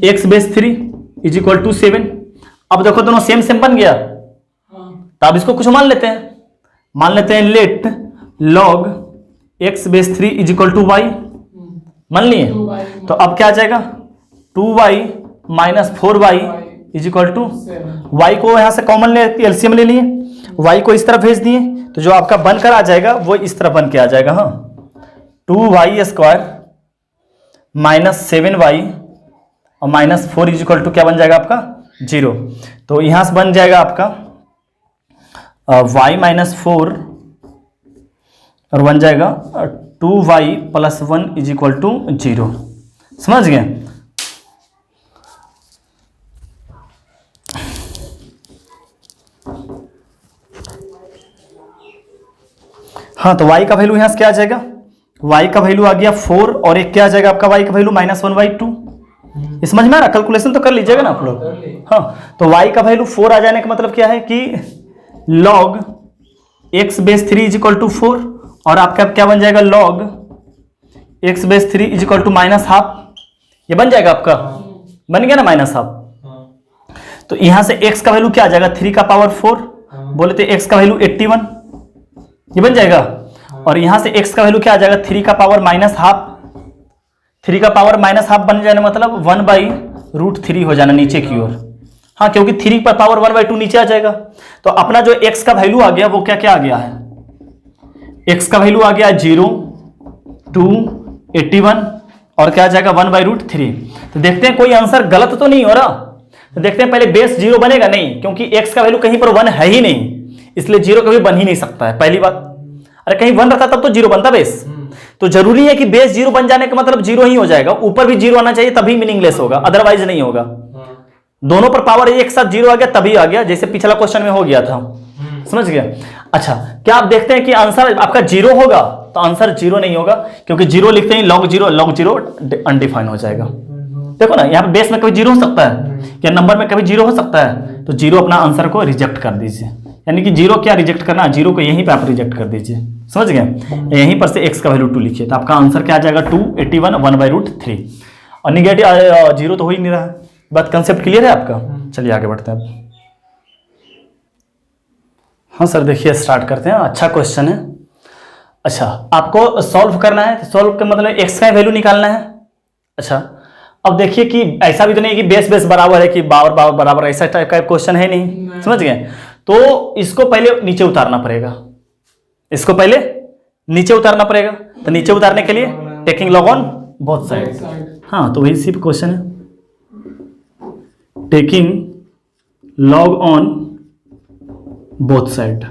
x base 3 is equal to 7। अब देखो दोनों सेम सेम बन गया, तो अब इसको कुछ मान लेते हैं, let log x base 3 is equal to y, मान लिए। तो अब क्या आ जाएगा 2y minus 4y is equal to, y को यहां से कॉमन ले एलसीएम ले लिए, y को इस तरफ भेज दिए, तो जो आपका बनकर आ जाएगा वो इस तरफ बन के आ जाएगा, हाँ 2y स्क्वायर माइनस 7y और -4 इज इक्वल टू क्या बन जाएगा आपका 0। तो यहां से बन जाएगा आपका y माइनस 4 और बन जाएगा 2y plus 1 is equal to 0। समझ गए? हाँ तो y का वैल्यू यहां से क्या आ जाएगा, y का वैल्यू आ गया 4 और एक क्या आ जाएगा आपका y का वैल्यू -1/2। ये समझ में आ रहा? कैलकुलेशन तो कर लीजिएगा ना आप लोग। हाँ तो y का वैल्यू 4 आ जाने का मतलब क्या है कि log x base 3 is equal to 4 और आपका क्या बन जाएगा log x base 3 is equal to -12। ये बन जाएगा आपका, बन गया ना -12। तो यहां से x का वैल्यू क्या आ जाएगा 3 का पावर 4, बोले तो x का वैल्यू 81, ये बन जाएगा। और यहां से x का वैल्यू क्या आ जाएगा 3 का पावर -12, 3 का पावर -12 बन जाना मतलब 1/√3 हो जाना नीचे की ओर। हाँ क्योंकि 3 पर पावर 1/2 नीचे आ जाएगा। तो अपना जो x का वैल्यू आ गया वो क्या क्या आ गया है, x का वैल्यू आ गया 0, 2, 81 और क्या आ जाएगा 1/√3। तो देखते हैं कोई आंसर गलत तो नहीं हो रहा। तो देखते हैं पहले बेस 0 बनेगा नहीं, क्योंकि x का वैल्यू कहीं पर 1 है ही नहीं, इसलिए 0 कभी बन ही नहीं सकता है, पहली बात। अरे कहीं 1 रहता तब तो 0 बनता बेस। तो जरूरी है कि बेस 0 बन जाने का मतलब 0 ही हो जाएगा, ऊपर भी 0 आना चाहिए तभी मीनिंगलेस होगा, अदरवाइज नहीं होगा। दोनों पर पावर एक साथ 0 आ गया तभी आ गया, जैसे पिछला क्वेश्चन में हो गया था। समझ गया? अच्छा क्या आप देखते हैं कि आंसर आपका 0 होगा? तो आंसर 0 नहीं होगा, क्योंकि 0 लिखते ही log 0 अनडिफाइंड हो जाएगा। देखो ना यहाँ पे बेस में कभी 0 हो सकता है या नंबर में कभी 0 हो सकता है, तो 0 अपना आंसर को रिजेक्ट कर दीजिए। यानी कि 0 क्या रिजेक्ट करना, 0 को यहीं पे आप रिजेक्ट कर दीजिए। समझ गए? यहीं पर से x का वैल्यू 2 लिखिए, तो आपका आंसर क्या आ जाएगा 281 1/√3। और निगेटिव 0 तो हो ही नहीं रहा है। बात कंसेप्ट क्लियर है आपका? चलिए आगे बढ़ते हैं। हाँ सर देखिए स्टार्ट करते हैं। अच्छा क्वेश्चन है। अच्छा आपको सॉल्व करना है, तो सॉल्व का मतलब x का वैल्यू निकालना है। अच्छा अब देखिए कि ऐसा भी तो नहीं कि बेस बेस बराबर है कि बावर बराबर, ऐसा टाइप का क्वेश्चन है नहीं। समझ गए? तो इसको पहले नीचे उतारना पड़ेगा, इसको पहले नीचे उतारना पड़ेगा। तो नीचे उतारने के लिए taking log on both side. हाँ तो वही सिर्फ क्वेश्चन है, taking log on both side.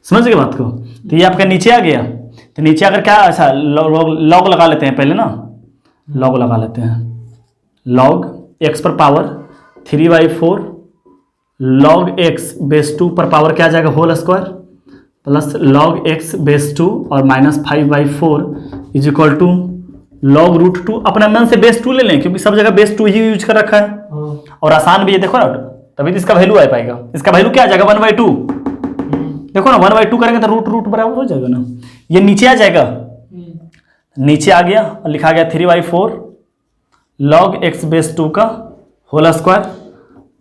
समझ गए बात को? तो ये आपका नीचे आ गया। तो नीचे अगर क्या, अच्छा लॉग लगा लेते हैं पहले ना, लॉग लगा लेते हैं। लॉग x पर पावर 3/4 log x बेस 2 पर पावर क्या आ जाएगा whole square plus log x base 2 और -5/4 इज इक्वल टू log√2। अपना मन से बेस 2 ले लें, क्योंकि सब जगह बेस 2 ही यूज कर रखा है और आसान भी है। देखो ना, तभी तो इसका वैल्यू आ पाएगा। इसका वैल्यू क्या आ जाएगा 1/2। देखो ना 1/2 करेंगे तो रूट बराबर हो जाएगा ना, ये नीचे आ जाएगा। नीचे आ गया और लिखा गया 3/4 log x बेस 2 का whole square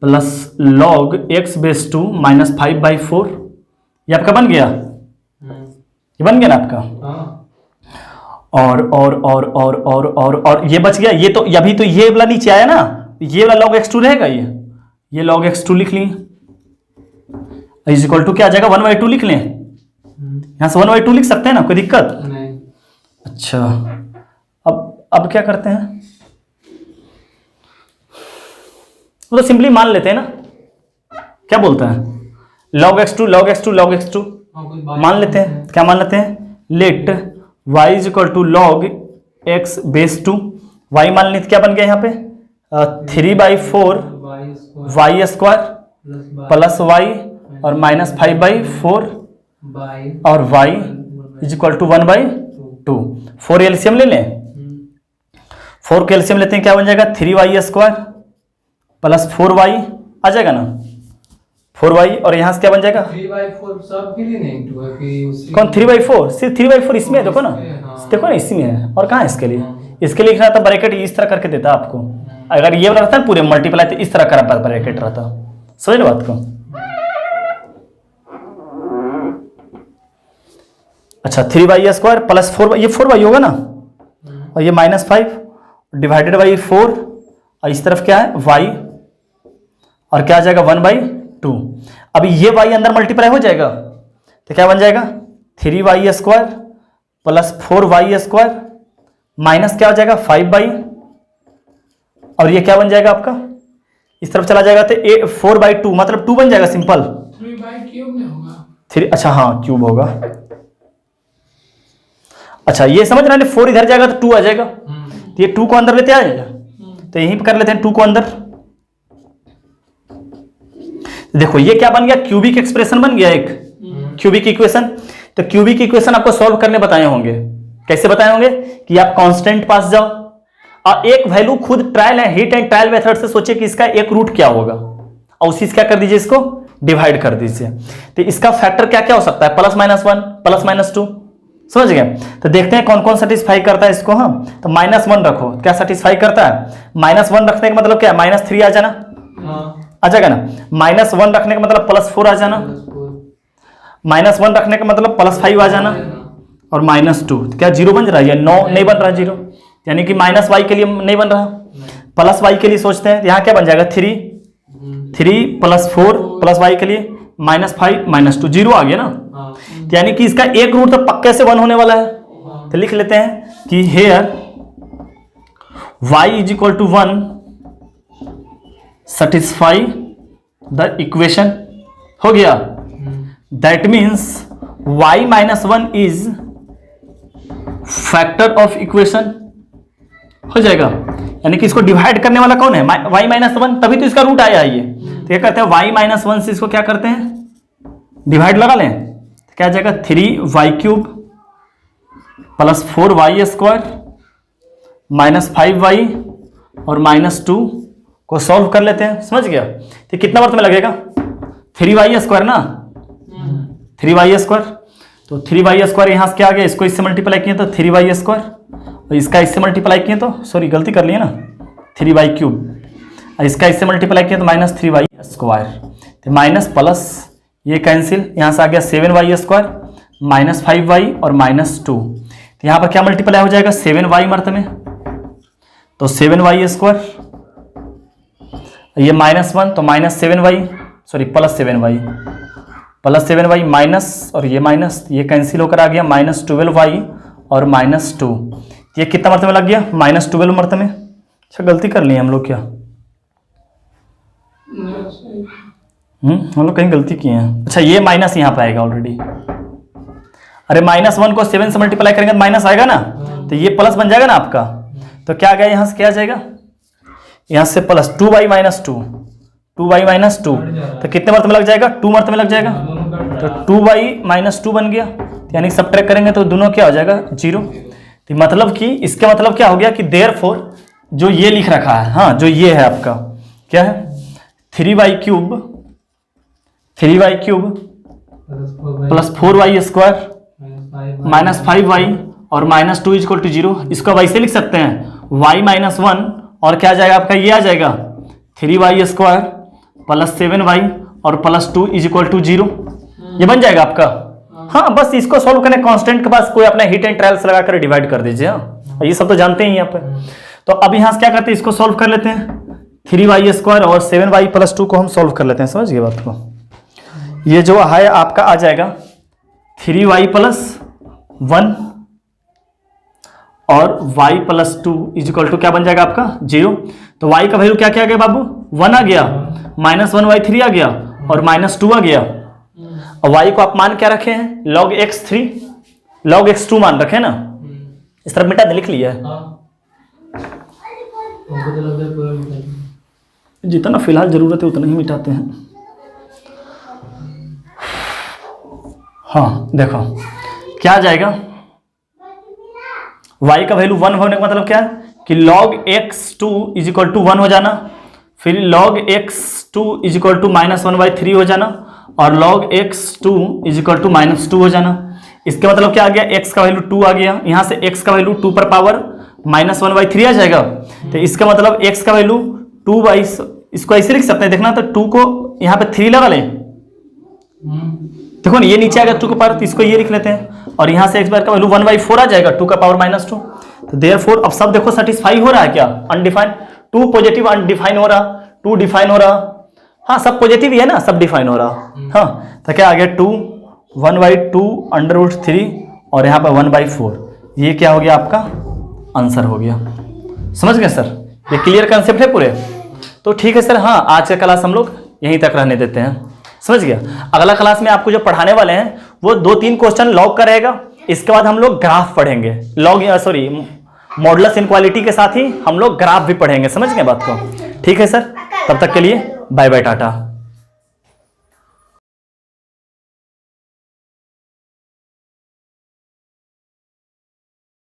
plus log x base 2 -5/4। ये आपका बन गया, ये बन गया ना आपका। और ये बच गया। ये तो अभी तो ये वाला नीचे आया ना, ये वाला log x2 रहेगा। ये log x2 लिख लिए। इज इक्वल टू क्या आ जाएगा 1/2 लिख लें, यहां से 1/2 लिख सकते हैं ना, कोई दिक्कत नहीं। अच्छा अब क्या करते हैं, वो तो सिंपली मान लेते हैं ना, क्या बोलता है log x2 log x2 log x2 मान लेते हैं, क्या मान लेते हैं, let y is equal to log x base 2, y मान लेते क्या बन गया यहाँ पे 3/4 y स्क्वायर प्लस y और -5/4 और y is equal to 1/2। 4 LCM ले लें, 4 के एलसीएम लेते हैं, क्या बन जाएगा 3y स्क्वायर प्लस 4y आ जाएगा ना, 4y और यहाँ से क्या बन जाएगा 3/4 सब के लिए नहीं टू है कि उसी कौन 3/4, सिर्फ 3/4 इसमें है, देखो ना, देखो ना इसी में है, और कहाँ है इसके लिए, इसके लिए लिखना था ब्रैकेट इस तरह करके देता आपको, अगर ये वाला रहता है पूरे मल्टीप्लाई तो इस तरह का ब्रैकेट रहता, समझ लो बात को। अच्छा 3y स्क्वायर प्लस 4y, ये 4y होगा ना, और ये -5 डिवाइडेड बाई 4 और इस तरफ क्या है y और क्या आ जाएगा 1/2। अभी ये y अंदर मल्टीप्लाई हो जाएगा तो क्या बन जाएगा 3y square plus 4y square minus क्या हो जाएगा 5y और ये क्या बन जाएगा आपका इस तरफ चला जाएगा तो 4/2 मतलब 2 बन जाएगा सिंपल 3/3 में होगा 3, अच्छा हाँ क्यूब होगा। अच्छा ये समझ रहे हैं 4 इधर जाएगा तो 2 आ जाएगा, तो ये 2 को अंदर लेते आएगा, तो यहीं पे कर लेते हैं 2 को अंदर। देखो ये क्या बन गया क्यूबिक एक्सप्रेशन बन गया एक क्यूबिक इक्वेशन। तो क्यूबिक इक्वेशन आपको सॉल्व करने बताए होंगे, कैसे बताए होंगे कि आप कांस्टेंट पास जाओ और एक वैल्यू खुद ट्रायल है हिट एंड ट्रायल मेथड से सोचे कि इसका एक रूट क्या होगा और उसी से क्या कर दीजिए इसको डिवाइड कर दीजिए। तो इसका फैक्टर क्या क्या हो सकता है +-1 +-2, समझ गए। तो देखते हैं कौन कौन सेटिस्फाई करता है इसको। हम तो -1 रखो, क्या सेटिस्फाई करता है -1 रखने का मतलब क्या है -3 आ जाना, आ जाएगा ना। -1 रखने का मतलब +4 आ जाना, -1 रखने का मतलब +5 आ जाना और -2 क्या 0 बन रहा है, या 9 नहीं बन रहा 0, यानी कि -y के लिए नहीं बन रहा, प्लस y के लिए सोचते हैं यहाँ क्या बन जाएगा 3 + 4 प्लस y के लिए -5 -2 0 आ गया ना। यानी कि इसका एक रूट तो पक्के से 1 होने वाला है। तो लिख लेते हैं कि here y = 1 satisfy the equation, हो गया। That means y - 1 is factor of equation, हो जाएगा। यानी कि इसको डिवाइड करने वाला कौन है y - 1, तभी तो इसका रूट आया है ये। तो क्या करते हैं y - 1 से इसको क्या करते हैं डिवाइड लगा लें, तो क्या आ जाएगा 3y³ प्लस 4y² -5y और -2 को सॉल्व कर लेते हैं, समझ गया। तो कितना वर्थ में लगेगा 3y² ना, 3y²। तो 3y² यहाँ से क्या आ गया, इसको इससे मल्टीप्लाई किए तो 3y² और इसका इससे मल्टीप्लाई किए तो सॉरी गलती कर लिए ना 3y³ और इसका इससे मल्टीप्लाई किए तो -3y²। तो माइनस प्लस ये कैंसिल, यहाँ से आ गया 7y² -5y और -2। तो यहाँ पर क्या मल्टीप्लाई हो जाएगा 7y मर्त में, तो 7y², ये -1 तो -7y सॉरी +7y माइनस और ये माइनस, ये कैंसिल होकर आ गया -12y और -2। ये कितना मर्तबे लग गया -12 मर्तबे। अच्छा गलती कर ली हम लोग क्या, हम लोग कहीं गलती किए हैं। अच्छा ये माइनस यहाँ पे आएगा ऑलरेडी, अरे -1 को 7 से मल्टीप्लाई करेंगे तो माइनस आएगा ना, तो ये प्लस बन जाएगा ना आपका। तो क्या आ गया यहाँ से, क्या आ जाएगा यहाँ से प्लस 2y - 2 तो कितने मर्तबे लग जाएगा 2 मर्तबे लग जाएगा, तो 2y - 2 बन गया। यानी सब्ट्रैक्ट करेंगे तो दोनों क्या हो जाएगा 0। तो मतलब कि इसका मतलब क्या हो गया कि देयरफॉर जो ये लिख रखा है, हाँ जो ये है आपका क्या है 3y³ प्लस 4y² -5y और -2 = 0। इसको वैसे लिख सकते हैं y - 1 और क्या आ जाएगा आपका, ये आ जाएगा 3y² प्लस 7y और +2 = 0। ये बन जाएगा आपका। हाँ बस इसको सॉल्व करने कांस्टेंट के पास कोई अपना हिट एंड ट्रायल्स लगाकर डिवाइड कर दीजिए। हाँ ये सब तो जानते ही यहाँ पे। तो अब यहाँ से क्या करते हैं, इसको सॉल्व कर लेते हैं 3y² और 7y + 2 को हम सॉल्व कर लेते हैं, समझ गए बात को। ये जो है आपका आ जाएगा 3y प्लस 1 और y plus 2 is equal to क्या बन जाएगा आपका 0। तो y का वैल्यू क्या क्या आ गया बाबू 1 आ गया, -1y3 आ गया और -2 आ गया। और y को आप मान क्या रखे हैं log x3 log x2 मान रखे ना, इस तरफ मिटा दे, लिख लिया है। हमको तो लगता है पूरा मिटा दिया। जितना फिलहाल जरूरत है उतना ही मिटाते हैं। हाँ देखो क्या आ जाएगा, y का वैल्यू 1 होने का मतलब क्या है कि log x2 is equal to 1 हो जाना, फिर log x2 is equal to -1/3 हो जाना और log x2 is equal to -2 हो जाना। इसके मतलब क्या आ गया, x का वैल्यू 2 आ गया, यहां से x का वैल्यू 2 पर पावर -1/3 आ जाएगा। तो इसका मतलब x का वैल्यू 2 इसको ऐसे लिख सकते हैं, देखना तो 2 को यहाँ पे 3 लगा लें, देखो ना ये नीचे आएगा 2 का पावर, तो इसको ये लिख लेते हैं और यहाँ से x बार का वैल्यू 1/4 आ जाएगा 2 का पावर -2। तो देयरफॉर अब सब देखो सेटिस्फाई हो रहा है क्या, अनडिफाइंड 2 पॉजिटिव अनडिफाइन हो रहा, 2 डिफाइन हो रहा, हाँ सब पॉजिटिव ही है ना, सब डिफाइन हो रहा। हाँ तो क्या आ गया 2 1/2 √3 और यहाँ पर 1/4, ये क्या हो गया आपका आंसर हो गया। समझ गए सर, ये क्लियर कंसेप्ट है पूरे। तो ठीक है सर, हाँ आज का क्लास हम लोग यहीं तक रहने देते हैं, समझ गया। अगला क्लास में आपको जो पढ़ाने वाले हैं वो 2-3 क्वेश्चन लॉग का रहेगा, इसके बाद हम लोग ग्राफ पढ़ेंगे, मॉडुलस इनक्वालिटी के साथ ही हम लोग ग्राफ भी पढ़ेंगे, समझ गए बात को। ठीक है सर, तब तक के लिए बाय बाय टाटा।